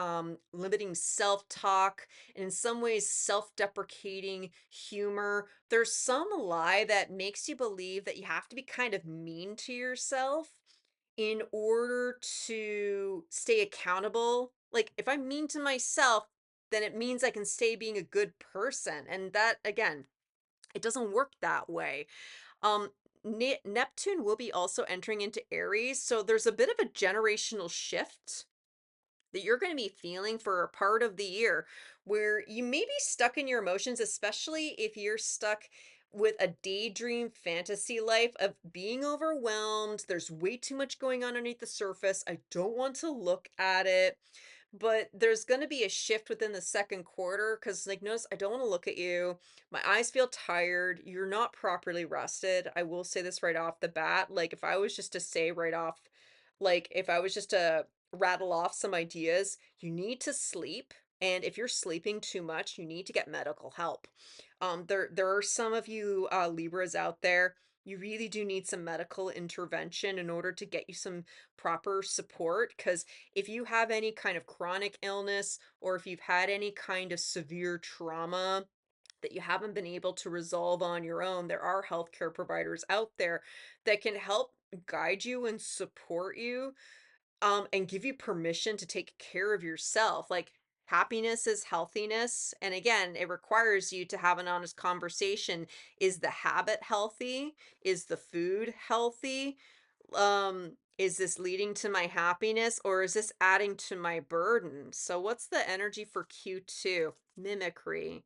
limiting self-talk and in some ways self-deprecating humor. There's some lie that makes you believe that you have to be kind of mean to yourself in order to stay accountable. Like if I'm mean to myself, then it means I can stay being a good person, and that again, it doesn't work that way. um, Neptune will be also entering into Aries, so there's a bit of a generational shift that you're going to be feeling for a part of the year where you may be stuck in your emotions, especially if you're stuck with a daydream fantasy life of being overwhelmed. There's way too much going on underneath the surface. I don't want to look at it. but there's going to be a shift within the second quarter because, like, notice I don't want to look at you. My eyes feel tired. You're not properly rested. I will say this right off the bat. Like, if I was just to say right off, like, if I was just to rattle off some ideas, you need to sleep. And if you're sleeping too much, you need to get medical help. There are some of you Libras out there. You really do need some medical intervention in order to get you some proper support because if you have any kind of chronic illness or if you've had any kind of severe trauma that you haven't been able to resolve on your own, there are healthcare providers out there that can help guide you and support you, and give you permission to take care of yourself. Like, happiness is healthiness. And again, it requires you to have an honest conversation. Is the habit healthy? Is the food healthy? Is this leading to my happiness or is this adding to my burden? So what's the energy for Q2? Mimicry.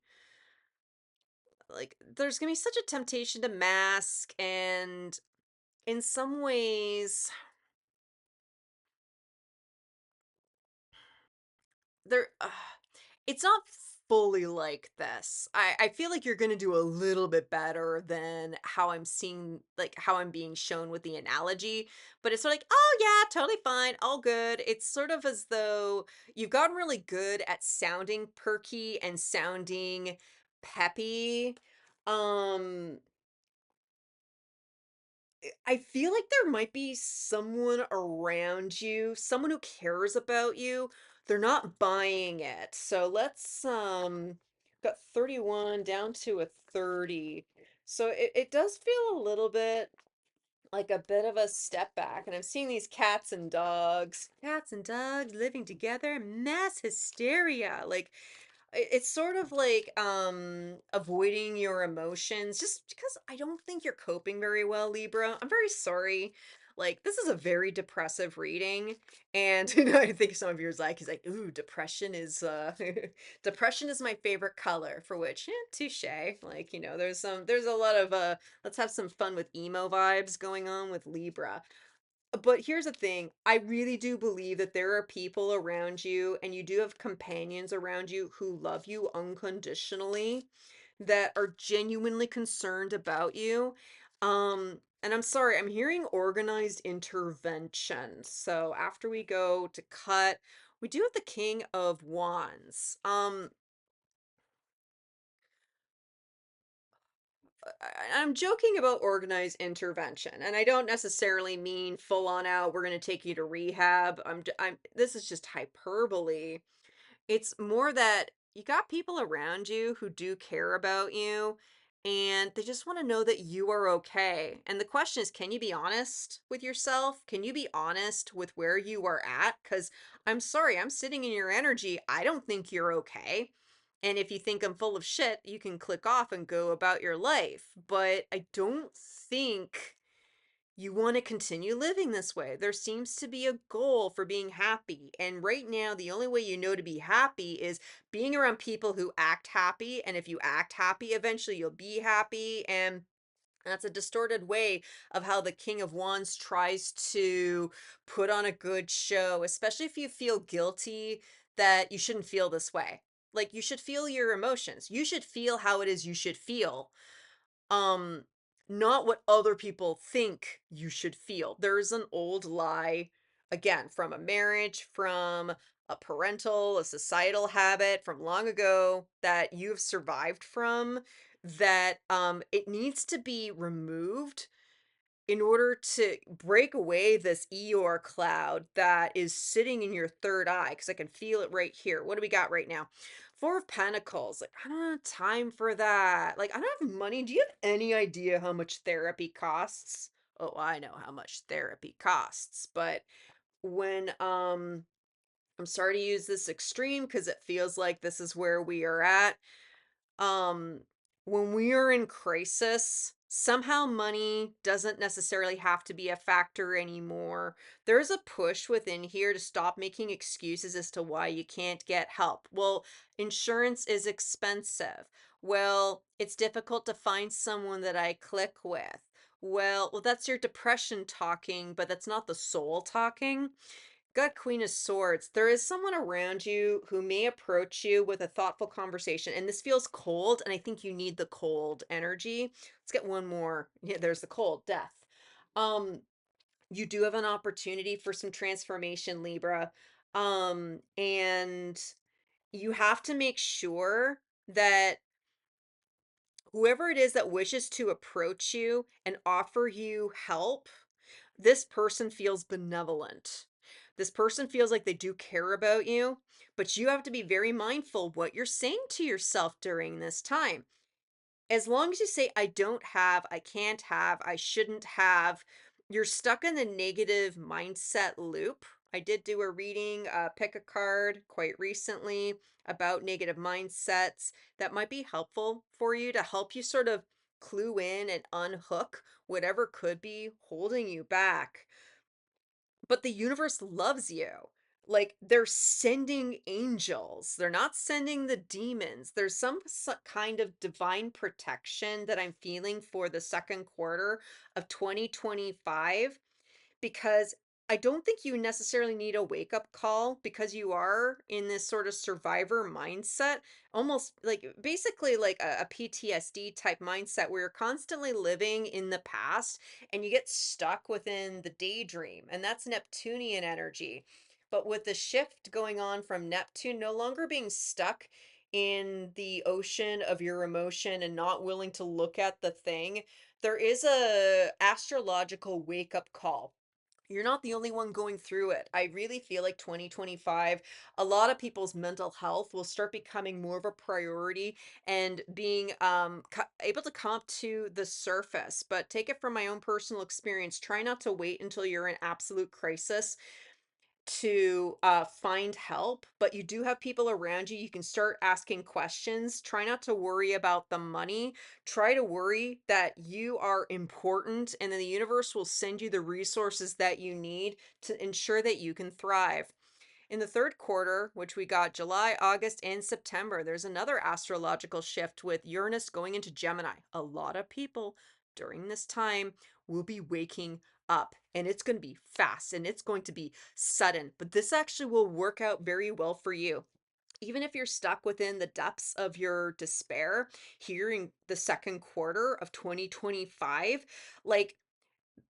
Like, there's gonna be such a temptation to mask, and in some ways there it's not fully like this. I feel like you're gonna do a little bit better than how I'm seeing, like how I'm being shown with the analogy, but it's sort of like, oh yeah, totally fine, all good. It's sort of as though you've gotten really good at sounding perky and sounding peppy. Um, I feel like there might be someone around you, someone who cares about you. They're not buying it. So let's got 31 down to a 30. So it does feel a little bit like a bit of a step back. And I'm seeing these cats and dogs living together, mass hysteria. Like it's sort of like avoiding your emotions just because I don't think you're coping very well, Libra. I'm very sorry. Like, this is a very depressive reading, and you know, I think some of yours like he's like, ooh, depression is depression is my favorite color, for which, touche. Like, you know, there's a lot of let's have some fun with emo vibes going on with Libra. But here's the thing, I really do believe that there are people around you and you do have companions around you who love you unconditionally, that are genuinely concerned about you. And I'm sorry, I'm hearing organized intervention. So after we go to cut, we do have the King of Wands. I'm joking about organized intervention, and I don't necessarily mean full on out, we're going to take you to rehab. This is just hyperbole. It's more that you got people around you who do care about you and they just want to know that you are okay. And the question is, can you be honest with yourself? Can you be honest with where you are at? Because I'm sorry, I'm sitting in your energy. I don't think you're okay. And if you think I'm full of shit, you can click off and go about your life. But I don't think you want to continue living this way. There seems to be a goal for being happy. And right now, the only way you know to be happy is being around people who act happy. And if you act happy, eventually you'll be happy. And that's a distorted way of how the King of Wands tries to put on a good show, especially if you feel guilty that you shouldn't feel this way. Like, you should feel your emotions. You should feel how it is you should feel, um not what other people think you should feel. There's an old lie, again, from a marriage, from a parental, a societal habit from long ago that you've survived from, that it needs to be removed in order to break away this Eeyore cloud that is sitting in your third eye, because I can feel it right here. What do we got right now? Four of Pentacles. Like, I don't have time for that. Like, I don't have money. Do you have any idea how much therapy costs? Oh, I know how much therapy costs. But when I'm sorry to use this extreme because it feels like this is where we are at, um when we are in crisis, somehow money doesn't necessarily have to be a factor anymore. There's a push within here to stop making excuses as to why you can't get help. Well, insurance is expensive. Well, it's difficult to find someone that I click with. Well, that's your depression talking, but that's not the soul talking. got Queen of Swords. There is someone around you who may approach you with a thoughtful conversation, and this feels cold, and I think you need the cold energy. Let's get one more. Yeah, there's the cold, death. Um, you do have an opportunity for some transformation, Libra. And you have to make sure that whoever it is that wishes to approach you and offer you help, this person feels benevolent. This person feels like they do care about you, but you have to be very mindful what you're saying to yourself during this time. As long as you say, I don't have, I can't have, I shouldn't have, you're stuck in the negative mindset loop. I did do a reading, pick a card quite recently about negative mindsets that might be helpful for you to help you sort of clue in and unhook whatever could be holding you back. But the universe loves you. Like, they're sending angels. They're not sending the demons. There's some kind of divine protection that I'm feeling for the second quarter of 2025 because I don't think you necessarily need a wake up call because you are in this sort of survivor mindset, almost like basically like a PTSD type mindset where you're constantly living in the past and you get stuck within the daydream. And that's Neptunian energy. But with the shift going on from Neptune no longer being stuck in the ocean of your emotion and not willing to look at the thing, there is a astrological wake up call. You're not the only one going through it. I really feel like 2025, a lot of people's mental health will start becoming more of a priority and being able to come up to the surface. But take it from my own personal experience. Try not to wait until you're in absolute crisis to find help, but you do have people around you. You can start asking questions. Try not to worry about the money. Try to worry that you are important, and then the universe will send you the resources that you need to ensure that you can thrive. In the third quarter, which we got July, August, and September, there's another astrological shift with Uranus going into Gemini. A lot of people during this time will be waking up, and it's going to be fast and it's going to be sudden. But this actually will work out very well for you. Even if you're stuck within the depths of your despair here in the second quarter of 2025, like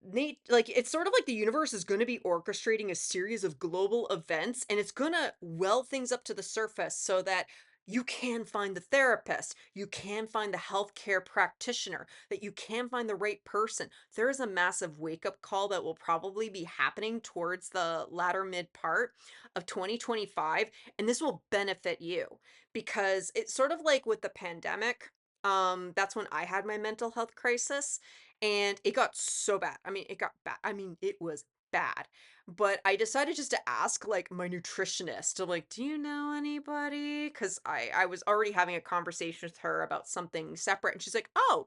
Nate, like it's sort of like the universe is going to be orchestrating a series of global events and it's going to well things up to the surface so that you can find the therapist, you can find the healthcare practitioner, that you can find the right person. There is a massive wake up call that will probably be happening towards the latter mid part of 2025, and this will benefit you because it's sort of like with the pandemic. That's when I had my mental health crisis and it got so bad. I mean, it got bad. I mean, it was bad. But I decided just to ask like my nutritionist, like, do you know anybody? Because I was already having a conversation with her about something separate. And she's like, oh,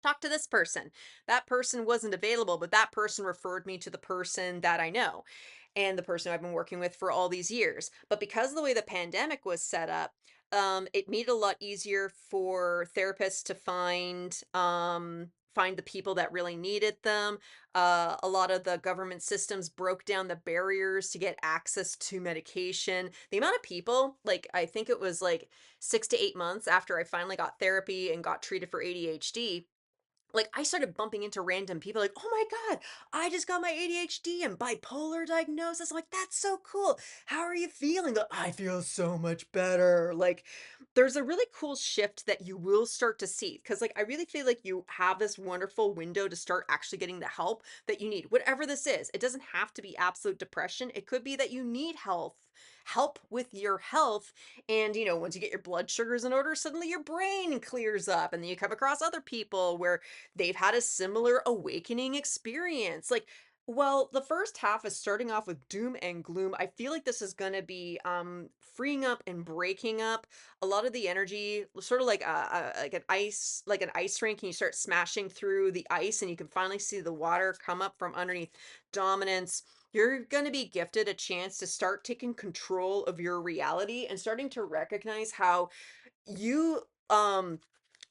talk to this person. That person wasn't available, but that person referred me to the person that I know and the person I've been working with for all these years. But because of the way the pandemic was set up, it made it a lot easier for therapists to find the people that really needed them. A lot of the government systems broke down the barriers to get access to medication. The amount of people, like I think it was like 6 to 8 months after I finally got therapy and got treated for ADHD, like I started bumping into random people like, "Oh my god, I just got my ADHD and bipolar diagnosis." I'm like, "That's so cool. How are you feeling?" They're, I feel so much better. Like there's a really cool shift that you will start to see cuz like I really feel like you have this wonderful window to start actually getting the help that you need. Whatever this is. It doesn't have to be absolute depression. It could be that you need help with your health, and once you get your blood sugars in order, suddenly your brain clears up, and then you come across other people where they've had a similar awakening experience. Like, well, the first half is starting off with doom and gloom. I feel like this is going to be freeing up and breaking up a lot of the energy, sort of like like an ice rink, and you start smashing through the ice and you can finally see the water come up from underneath dominance. You're going to be gifted a chance to start taking control of your reality and starting to recognize how you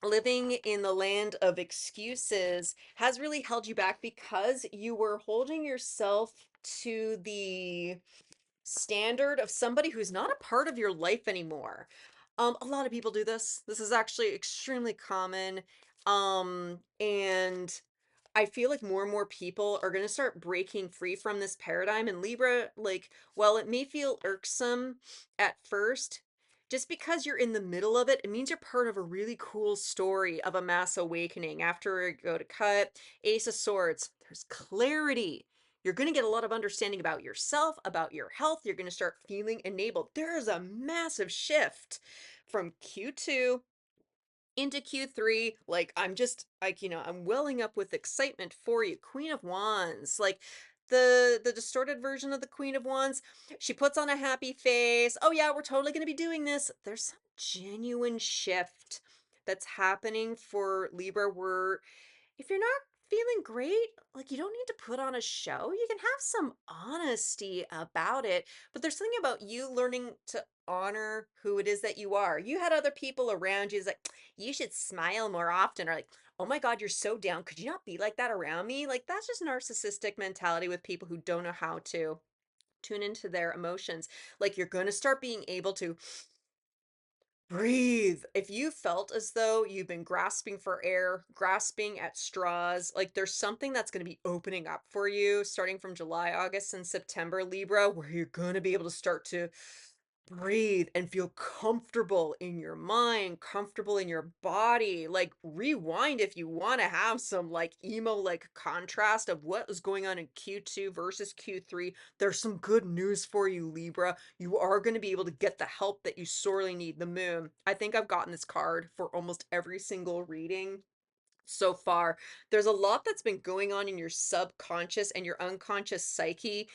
living in the land of excuses has really held you back because you were holding yourself to the standard of somebody who's not a part of your life anymore. A lot of people do this. This is actually extremely common. And I feel like more and more people are going to start breaking free from this paradigm. And Libra, like, while it may feel irksome at first, just because you're in the middle of it, it means you're part of a really cool story of a mass awakening. After you go to cut, Ace of Swords, there's clarity. You're going to get a lot of understanding about yourself, about your health. You're going to start feeling enabled. There is a massive shift from Q2 into Q3. Like, I'm just like, I'm welling up with excitement for you. Queen of Wands, like the distorted version of the Queen of Wands, she puts on a happy face. Oh yeah, we're totally going to be doing this. There's some genuine shift that's happening for Libra where if you're not feeling great, like you don't need to put on a show. You can have some honesty about it. But there's something about you learning to honor who it is that you are. You had other people around you, it's like, you should smile more often, or like, oh my God, you're so down. Could you not be like that around me? Like, that's just narcissistic mentality with people who don't know how to tune into their emotions. Like, you're going to start being able to breathe. If you felt as though you've been grasping for air, grasping at straws, like there's something that's going to be opening up for you starting from July, August, and September, Libra, where you're going to be able to start to breathe and feel comfortable in your mind, comfortable in your body. Like, rewind if you want to have some like emo like contrast of what is going on in Q2 versus Q3. There's some good news for you, Libra. You are going to be able to get the help that you sorely need. The moon. I think I've gotten this card for almost every single reading so far. There's a lot that's been going on in your subconscious and your unconscious psyche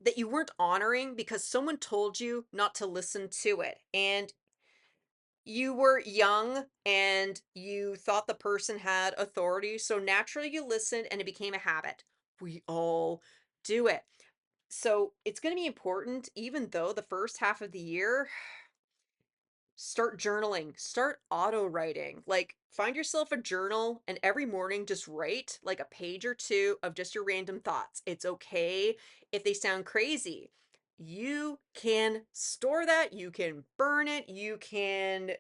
that you weren't honoring because someone told you not to listen to it. And you were young and you thought the person had authority. So naturally you listened and it became a habit. We all do it. So it's going to be important, even though the first half of the year, start journaling, start auto writing. Like, find yourself a journal and every morning just write like a page or two of just your random thoughts. It's okay if they sound crazy. You can store that, you can burn it, you can,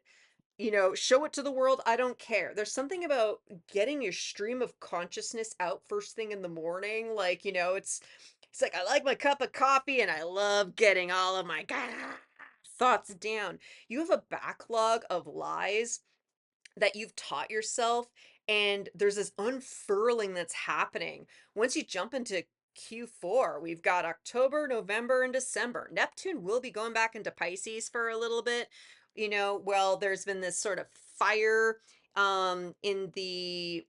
show it to the world. I don't care. There's something about getting your stream of consciousness out first thing in the morning. Like, it's like I like my cup of coffee and I love getting all of my thoughts down. You have a backlog of lies that you've taught yourself, and there's this unfurling that's happening. Once you jump into Q4, we've got October, November, and December. Neptune will be going back into Pisces for a little bit. Well, there's been this sort of fire in the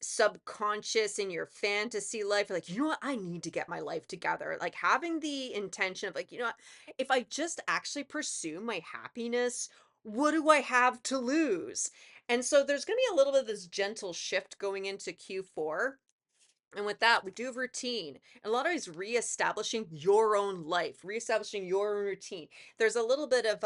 subconscious in your fantasy life, like, what, I need to get my life together, like having the intention of like, what, if I just actually pursue my happiness, what do I have to lose? And so there's going to be a little bit of this gentle shift going into Q4. And with that, we do have routine. And a lot of it is reestablishing your own life, reestablishing your own routine. There's a little bit of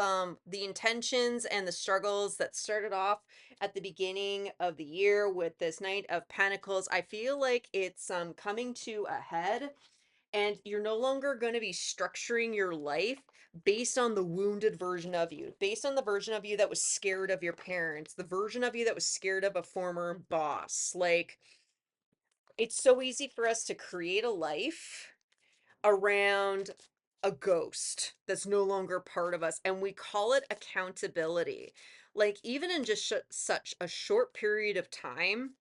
the intentions and the struggles that started off at the beginning of the year with this Knight of Pentacles. I feel like it's coming to a head, and you're no longer going to be structuring your life based on the wounded version of you, based on the version of you that was scared of your parents, the version of you that was scared of a former boss. Like, it's so easy for us to create a life around a ghost that's no longer part of us, and we call it accountability. Like, even in just such a short period of time,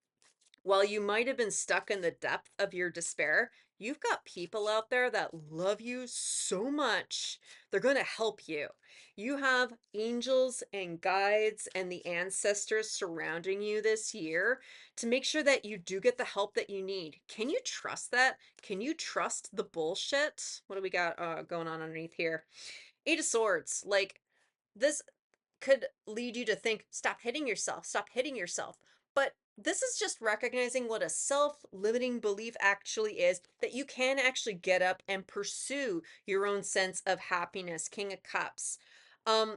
while you might have been stuck in the depth of your despair, you've got people out there that love you so much. They're going to help you. You have angels and guides and the ancestors surrounding you this year to make sure that you do get the help that you need. Can you trust that? Can you trust the bullshit? What do we got going on underneath here? Eight of Swords. Like, this could lead you to think, stop hitting yourself, stop hitting yourself. But this is just recognizing what a self-limiting belief actually is, that you can actually get up and pursue your own sense of happiness. King of Cups. Um,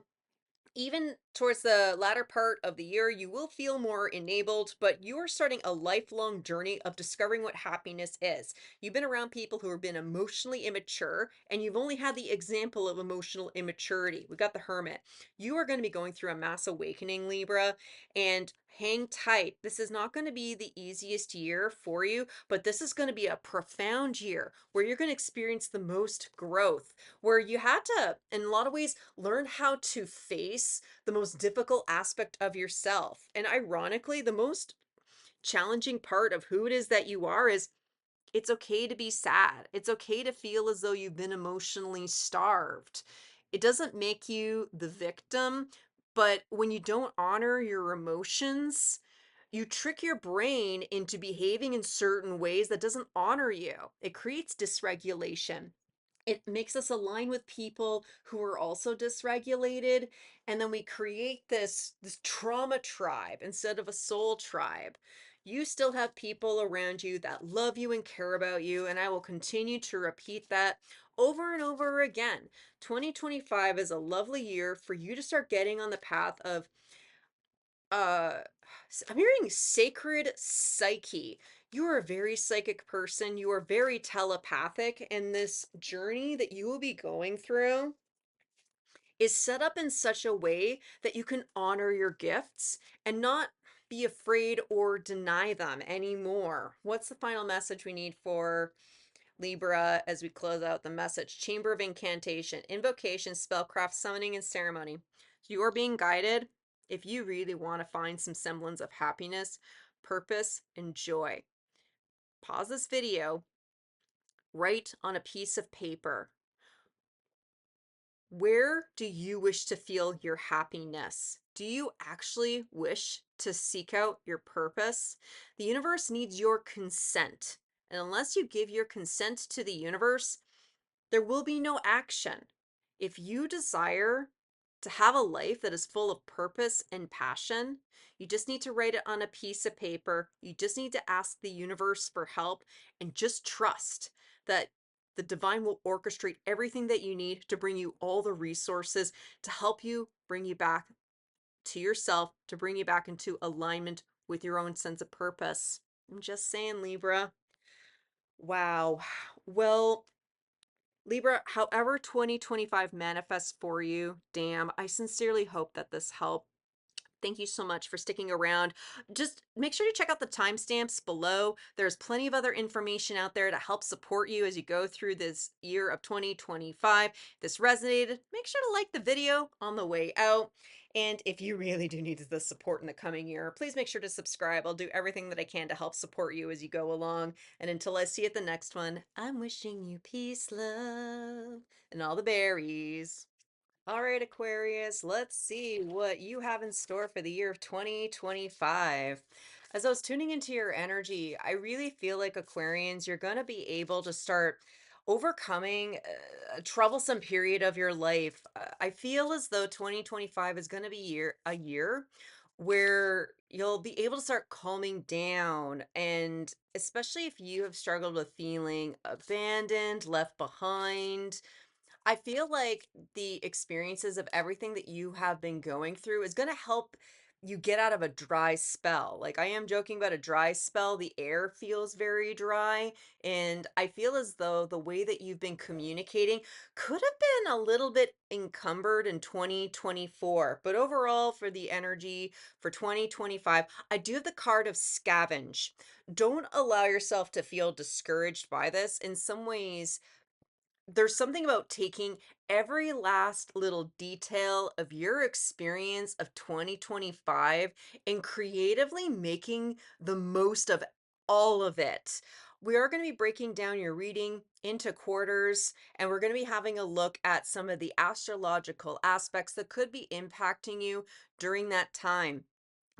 Even towards the latter part of the year, you will feel more enabled, but you are starting a lifelong journey of discovering what happiness is. You've been around people who have been emotionally immature, and you've only had the example of emotional immaturity. We got the hermit. You are going to be going through a mass awakening, Libra, and hang tight. This is not going to be the easiest year for you, but this is going to be a profound year where you're going to experience the most growth, where you had to, in a lot of ways, learn how to face the most difficult aspect of yourself. And ironically, the most challenging part of who it is that you are is it's okay to be sad. It's okay to feel as though you've been emotionally starved. It doesn't make you the victim, but when you don't honor your emotions, you trick your brain into behaving in certain ways that doesn't honor you. It creates dysregulation. It makes us align with people who are also dysregulated, and then we create this trauma tribe instead of a soul tribe. You still have people around you that love you and care about you, and I will continue to repeat that over and over again. 2025 is a lovely year for you to start getting on the path of uh I'm hearing sacred psyche. You are a very psychic person. You are very telepathic, and this journey that you will be going through is set up in such a way that you can honor your gifts and not be afraid or deny them anymore. What's the final message we need for Libra as we close out the message? Chamber of Incantation, Invocation, Spellcraft, Summoning, and Ceremony. So you are being guided if you really want to find some semblance of happiness, purpose, and joy. Pause this video, write on a piece of paper. Where do you wish to feel your happiness? Do you actually wish to seek out your purpose? The universe needs your consent. And unless you give your consent to the universe, there will be no action. If you desire to have a life that is full of purpose and passion, you just need to write it on a piece of paper. You just need to ask the universe for help and just trust that the divine will orchestrate everything that you need to bring you all the resources to help you bring you back to yourself, to bring you back into alignment with your own sense of purpose. I'm just saying, Libra. Wow. Well, Libra, however 2025 manifests for you, damn, I sincerely hope that this helped. Thank you so much for sticking around. Just make sure to check out the timestamps below. There's plenty of other information out there to help support you as you go through this year of 2025. If this resonated, make sure to like the video on the way out. And if you really do need the support in the coming year, please make sure to subscribe. I'll do everything that I can to help support you as you go along. And until I see you at the next one, I'm wishing you peace, love, and all the berries. All right, Aquarius, let's see what you have in store for the year of 2025. As I was tuning into your energy, I really feel like Aquarians, you're going to be able to start overcoming a troublesome period of your life. I feel as though 2025 is going to be a year where you'll be able to start calming down, and especially if you have struggled with feeling abandoned, left behind, I feel like the experiences of everything that you have been going through is going to help you get out of a dry spell. Like, I am joking about a dry spell. The air feels very dry. And I feel as though the way that you've been communicating could have been a little bit encumbered in 2024. But overall, for the energy for 2025, I do have the card of scavenge. Don't allow yourself to feel discouraged by this. In some ways, there's something about taking every last little detail of your experience of 2025 and creatively making the most of all of it. We are going to be breaking down your reading into quarters, and we're going to be having a look at some of the astrological aspects that could be impacting you during that time.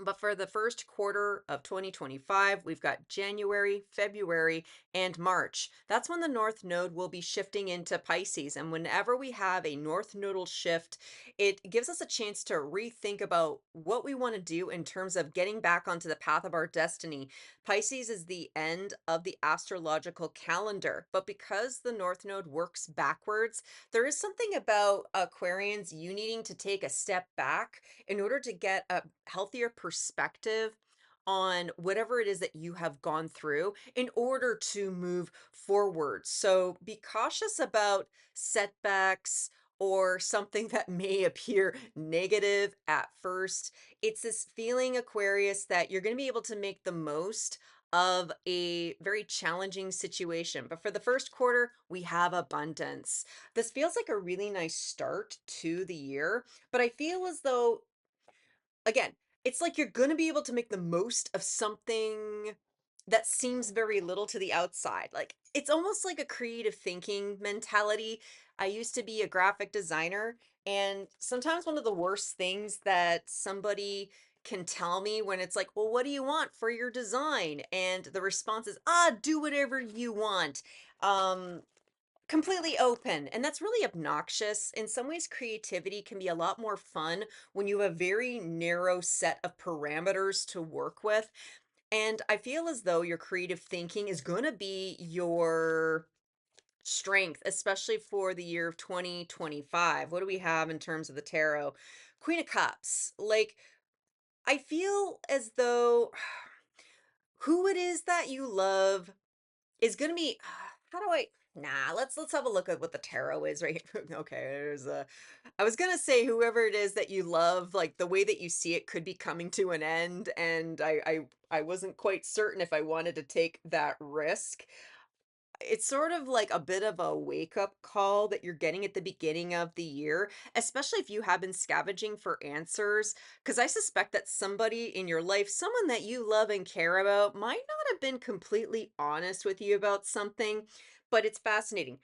But for the first quarter of 2025, we've got January, February, and March. That's when the North Node will be shifting into Pisces. And whenever we have a North Nodal shift, it gives us a chance to rethink about what we want to do in terms of getting back onto the path of our destiny. Pisces is the end of the astrological calendar. But because the North Node works backwards, there is something about Aquarians, you needing to take a step back in order to get a healthier perspective on whatever it is that you have gone through in order to move forward. So be cautious about setbacks or something that may appear negative at first. It's this feeling, Aquarius, that you're going to be able to make the most of a very challenging situation. But for the first quarter, we have abundance. This feels like a really nice start to the year, but I feel as though, again, it's like you're gonna be able to make the most of something that seems very little to the outside. Like, it's almost like a creative thinking mentality. I used to be a graphic designer, and sometimes one of the worst things that somebody can tell me when it's like, "Well, what do you want for your design?" And the response is, "Ah, do whatever you want." Um, Completely open, and that's really obnoxious. In some ways, creativity can be a lot more fun when you have a very narrow set of parameters to work with, and I feel as though your creative thinking is gonna be your strength, especially for the year of 2025. What do we have in terms of the tarot? Queen of Cups. Like, I feel as though who it is that you love is gonna be how do I nah, let's have a look at what the tarot is right here. Okay, there's a I was gonna say whoever it is that you love, like the way that you see it could be coming to an end, and I wasn't quite certain if I wanted to take that risk. It's sort of like a bit of a wake-up call that you're getting at the beginning of the year, especially if you have been scavenging for answers. Because I suspect that somebody in your life, someone that you love and care about, might not have been completely honest with you about something, but it's fascinating.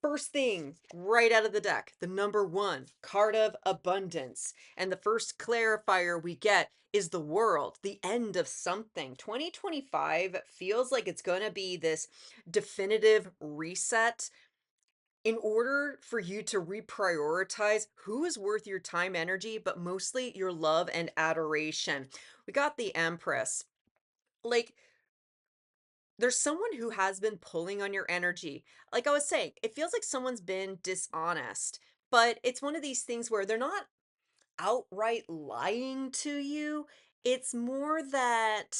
First thing right out of the deck, the number one card of abundance. And the first clarifier we get is the world, the end of something. 2025 feels like it's going to be this definitive reset in order for you to reprioritize who is worth your time, energy, but mostly your love and adoration. We got the Empress. Like, there's someone who has been pulling on your energy. Like I was saying, it feels like someone's been dishonest, but it's one of these things where they're not outright lying to you. It's more that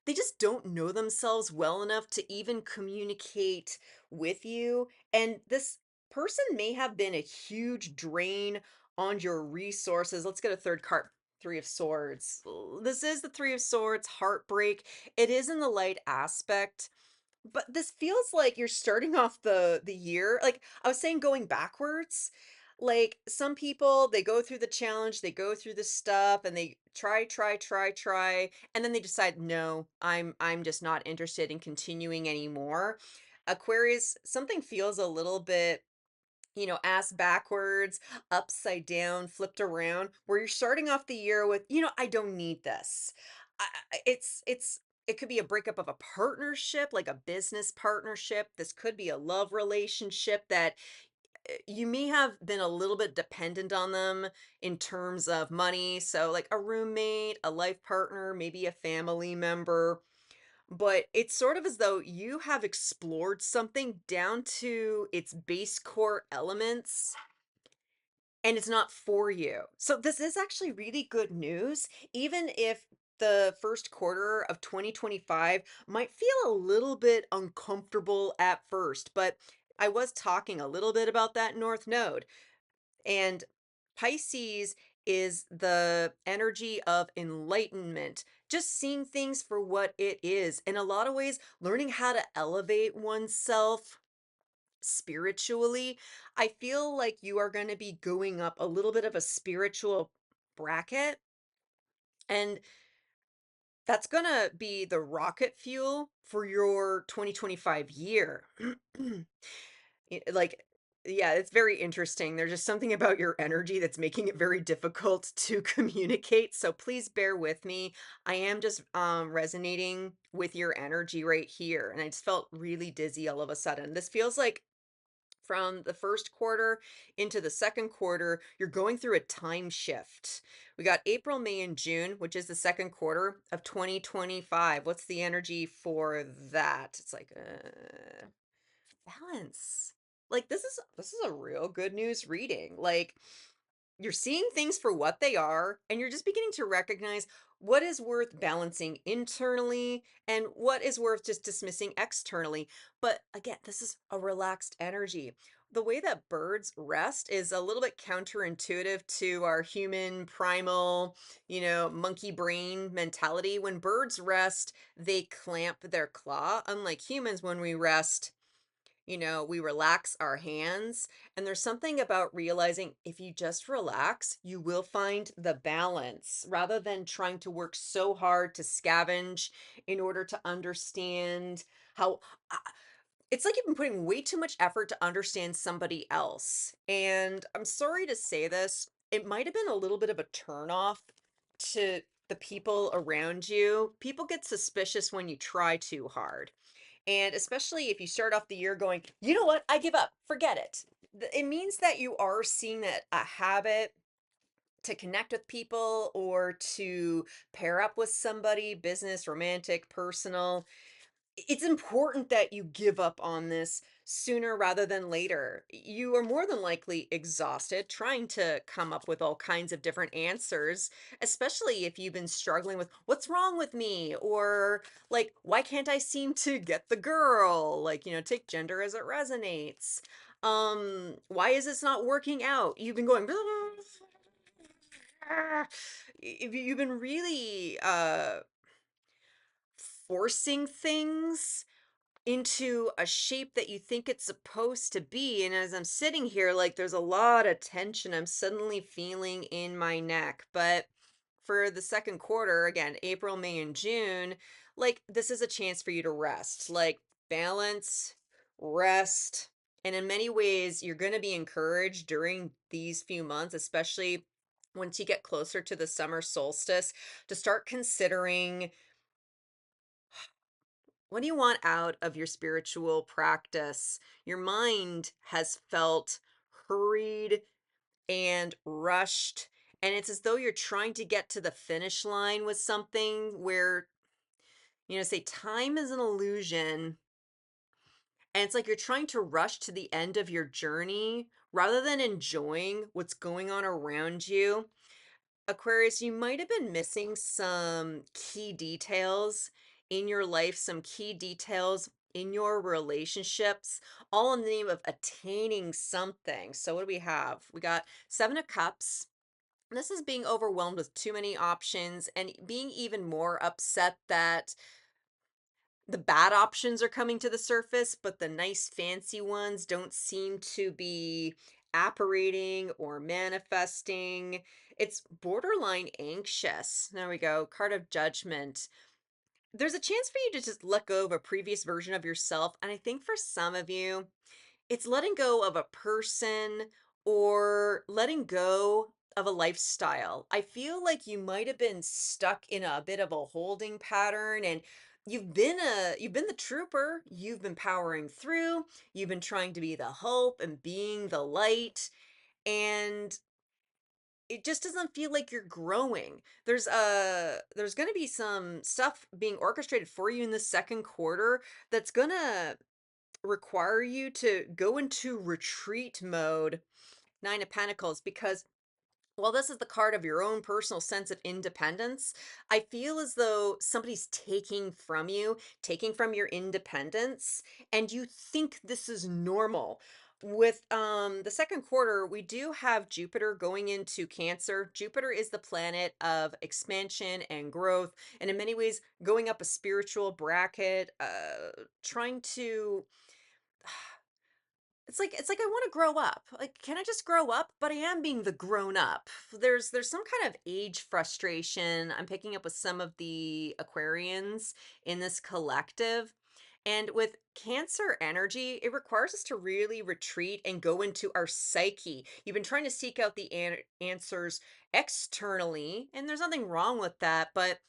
they just don't know themselves well enough to even communicate with you. And this person may have been a huge drain on your resources. Let's get a third card. Three of Swords. This is the Three of Swords, heartbreak. It is in the light aspect, but this feels like you're starting off the year like, I was saying going backwards. Like, some people, they go through the challenge, they go through the stuff, and they try, and then they decide, "No, I'm just not interested in continuing anymore." Aquarius, something feels a little bit, ass backwards, upside down, flipped around, where you're starting off the year with, I don't need this. It could be a breakup of a partnership, like a business partnership. This could be a love relationship that you may have been a little bit dependent on them in terms of money. So, like a roommate, a life partner, maybe a family member. But it's sort of as though you have explored something down to its base core elements and it's not for you. So this is actually really good news, even if the first quarter of 2025 might feel a little bit uncomfortable at first. But I was talking a little bit about that North Node, and Pisces is the energy of enlightenment, just seeing things for what it is. In a lot of ways, learning how to elevate oneself spiritually. I feel like you are going to be going up a little bit of a spiritual bracket, and that's going to be the rocket fuel for your 2025 year. Like, Yeah, it's very interesting. There's just something about your energy that's making it very difficult to communicate. So please bear with me. I am just resonating with your energy right here. And I just felt really dizzy all of a sudden. This feels like from the first quarter into the second quarter, you're going through a time shift. We got April, May, and June, which is the second quarter of 2025. What's the energy for that? It's like balance. Like this is a real good news reading. Like you're seeing things for what they are, and you're just beginning to recognize what is worth balancing internally and what is worth just dismissing externally. But again, this is a relaxed energy. The way that birds rest is a little bit counterintuitive to our human primal, monkey brain mentality. When birds rest, they clamp their claw. Unlike humans, when we rest, we relax our hands. And there's something about realizing if you just relax, you will find the balance rather than trying to work so hard to scavenge in order to understand how. uh, It's like you've been putting way too much effort to understand somebody else. And I'm sorry to say this, it might have been a little bit of a turnoff to the people around you. People get suspicious when you try too hard. And especially if you start off the year going, you know what, I give up, forget it. It means that you are seeing that a habit to connect with people or to pair up with somebody, business, romantic, personal, it's important that you give up on this sooner rather than later. You are more than likely exhausted trying to come up with all kinds of different answers, especially if you've been struggling with what's wrong with me or like, why can't I seem to get the girl? Like, take gender as it resonates. Why is this not working out? You've been going, if you've been really forcing things into a shape that you think it's supposed to be. And as I'm sitting here, like there's a lot of tension I'm suddenly feeling in my neck. But for the second quarter, again, April, May, and June, like this is a chance for you to rest, like balance, rest. And in many ways, you're going to be encouraged during these few months, especially once you get closer to the summer solstice, to start considering what do you want out of your spiritual practice? Your mind has felt hurried and rushed, and it's as though you're trying to get to the finish line with something where, say time is an illusion, and it's like you're trying to rush to the end of your journey rather than enjoying what's going on around you. Aquarius, you might have been missing some key details in your life, some key details in your relationships, all in the name of attaining something. So, what do we have? We got Seven of Cups. This is being overwhelmed with too many options and being even more upset that the bad options are coming to the surface, but the nice fancy ones don't seem to be apparating or manifesting. It's borderline anxious. There we go. Card of Judgment. There's a chance for you to just let go of a previous version of yourself. And I think for some of you, it's letting go of a person or letting go of a lifestyle. I feel like you might have been stuck in a bit of a holding pattern and you've been the trooper. You've been powering through. You've been trying to be the hope and being the light, and it just doesn't feel like you're growing. There's going to be some stuff being orchestrated for you in the second quarter that's going to require you to go into retreat mode, Nine of Pentacles, because while this is the card of your own personal sense of independence, I feel as though somebody's taking from you, taking from your independence, and you think this is normal. With the second quarter, we do have Jupiter going into Cancer. Jupiter is the planet of expansion and growth, and in many ways going up a spiritual bracket, trying to it's like I want to grow up. Like, can I just grow up? But I am being the grown up. There's some kind of age frustration I'm picking up with some of the Aquarians in this collective. And with Cancer energy, it requires us to really retreat and go into our psyche. You've been trying to seek out the answers externally, and there's nothing wrong with that. But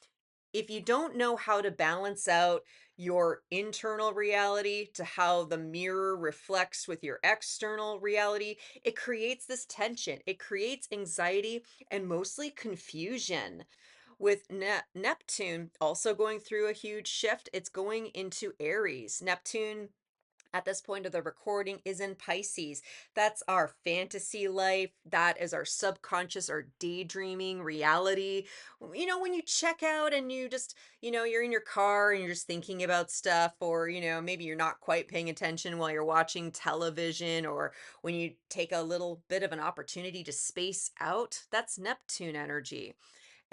if you don't know how to balance out your internal reality to how the mirror reflects with your external reality, it creates this tension. It creates anxiety and mostly confusion. With Neptune also going through a huge shift, it's going into Aries. Neptune at this point of the recording is in Pisces. That's our fantasy life. That is our subconscious, our daydreaming reality. When you check out and you just, you're in your car and you're just thinking about stuff, or, maybe you're not quite paying attention while you're watching television, or when you take a little bit of an opportunity to space out, that's Neptune energy.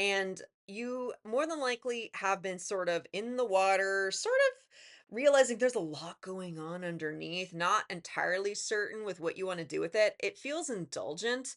And you more than likely have been sort of in the water, sort of realizing there's a lot going on underneath, not entirely certain with what you want to do with it. It feels indulgent,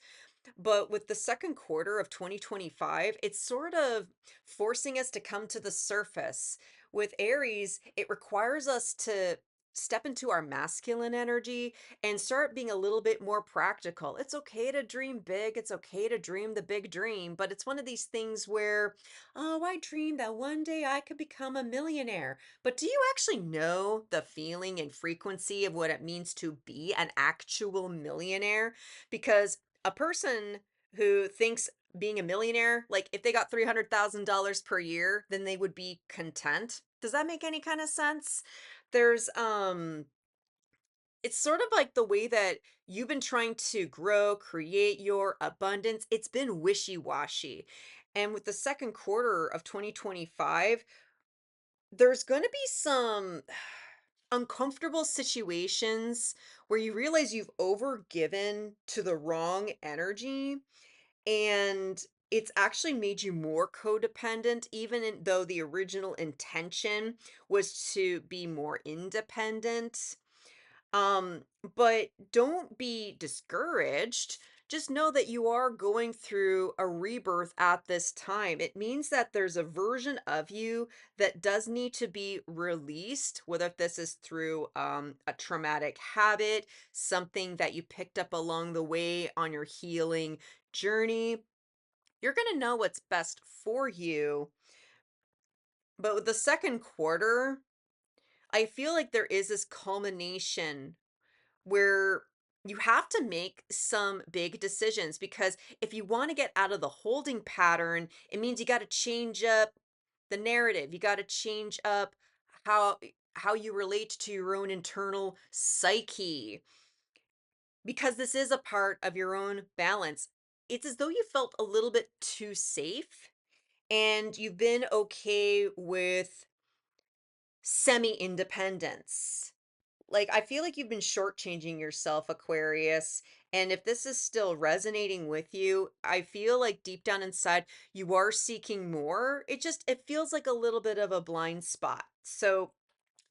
but with the second quarter of 2025, it's sort of forcing us to come to the surface. With Aries, it requires us to step into our masculine energy and start being a little bit more practical. It's okay to dream big, it's okay to dream the big dream, but it's one of these things where, oh, I dreamed that one day I could become a millionaire. But do you actually know the feeling and frequency of what it means to be an actual millionaire? Because a person who thinks being a millionaire, like if they got $300,000 per year, then they would be content. Does that make any kind of sense? There's it's sort of like the way that you've been trying to grow, create your abundance. It's been wishy-washy. And with the second quarter of 2025, there's going to be some uncomfortable situations where you realize you've overgiven to the wrong energy, and it's actually made you more codependent, even though the original intention was to be more independent. Um, but don't be discouraged. Just know that you are going through a rebirth at this time. It means that there's a version of you that does need to be released, whether this is through a traumatic habit, something that you picked up along the way on your healing journey. You're going to know what's best for you. But with the second quarter, I feel like there is this culmination where you have to make some big decisions, because if you want to get out of the holding pattern, it means you got to change up the narrative. You got to change up how how you relate to your own internal psyche, because this is a part of your own balance. It's as though you felt a little bit too safe, and you've been okay with semi independence. Like, I feel like you've been shortchanging yourself, Aquarius. And if this is still resonating with you, I feel like deep down inside, you are seeking more. It feels like a little bit of a blind spot. So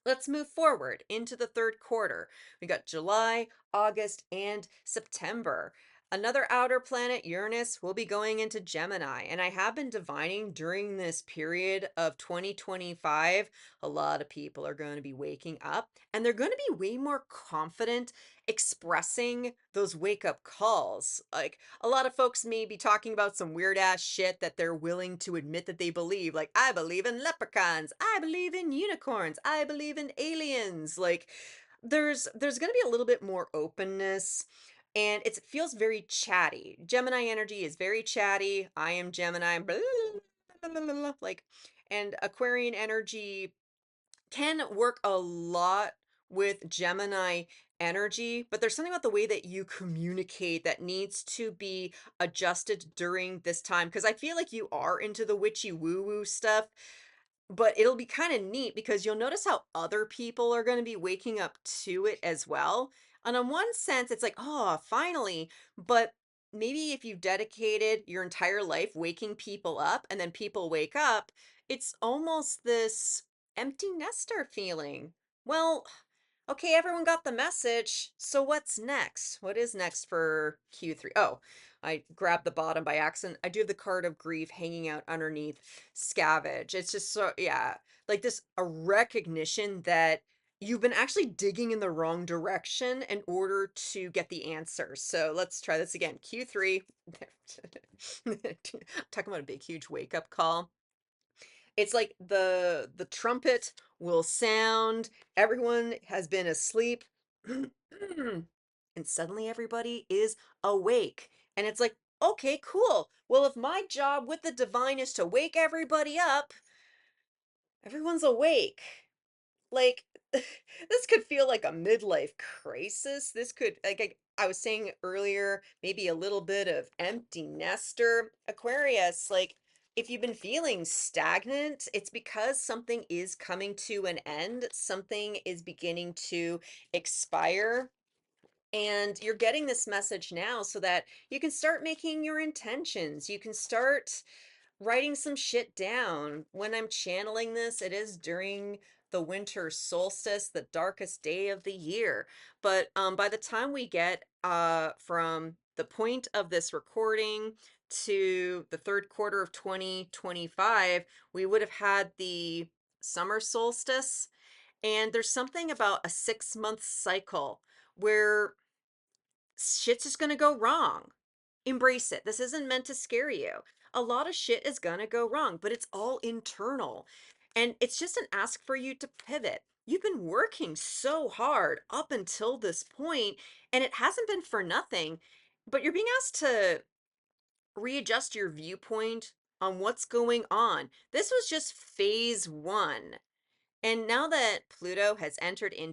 let's move forward into the third quarter. We got July, August, and September. Another outer planet, Uranus, will be going into Gemini. And I have been divining during this period of 2025, a lot of people are going to be waking up and they're going to be way more confident expressing those wake up calls. Like, a lot of folks may be talking about some weird ass shit that they're willing to admit that they believe. Like, I believe in leprechauns, I believe in unicorns, I believe in aliens. Like, there's going to be a little bit more openness, and it feels very chatty. Gemini energy is very chatty. I am Gemini. Blah, blah, blah, blah, blah, like, and Aquarian energy can work a lot with Gemini energy, but there's something about the way that you communicate that needs to be adjusted during this time, because I feel like you are into the witchy woo woo stuff, but it'll be kind of neat because you'll notice how other people are going to be waking up to it as well. And in one sense, it's like, oh, finally. But maybe if you've dedicated your entire life waking people up and then people wake up, it's almost this empty nester feeling. Well, okay, everyone got the message. So what's next? What is next for Q3? Oh, I grabbed the bottom by accident. I do have the card of grief hanging out underneath scavenge. It's just so, yeah, like this a recognition that you've been actually digging in the wrong direction in order to get the answer. So let's try this again. Q3. Talking about a big, huge wake up call. It's like the trumpet will sound, everyone has been asleep, and suddenly everybody is awake. And it's like, okay, cool. Well, if my job with the divine is to wake everybody up, everyone's awake. Like, this could feel like a midlife crisis. This could, like I was saying earlier, maybe a little bit of empty nester. Aquarius, like, if you've been feeling stagnant, it's because something is coming to an end, something is beginning to expire. And you're getting this message now so that you can start making your intentions. You can start writing some shit down. When I'm channeling this, it is during the winter solstice, the darkest day of the year. But by the time we get from the point of this recording to the third quarter of 2025, we would have had the summer solstice. And there's something about a 6 month cycle where shit's just going to go wrong. Embrace it. This isn't meant to scare you. A lot of shit is gonna go wrong, but it's all internal. And it's just an ask for you to pivot. You've been working so hard up until this point, and it hasn't been for nothing, but you're being asked to readjust your viewpoint on what's going on. This was just phase one. And now that Pluto has entered into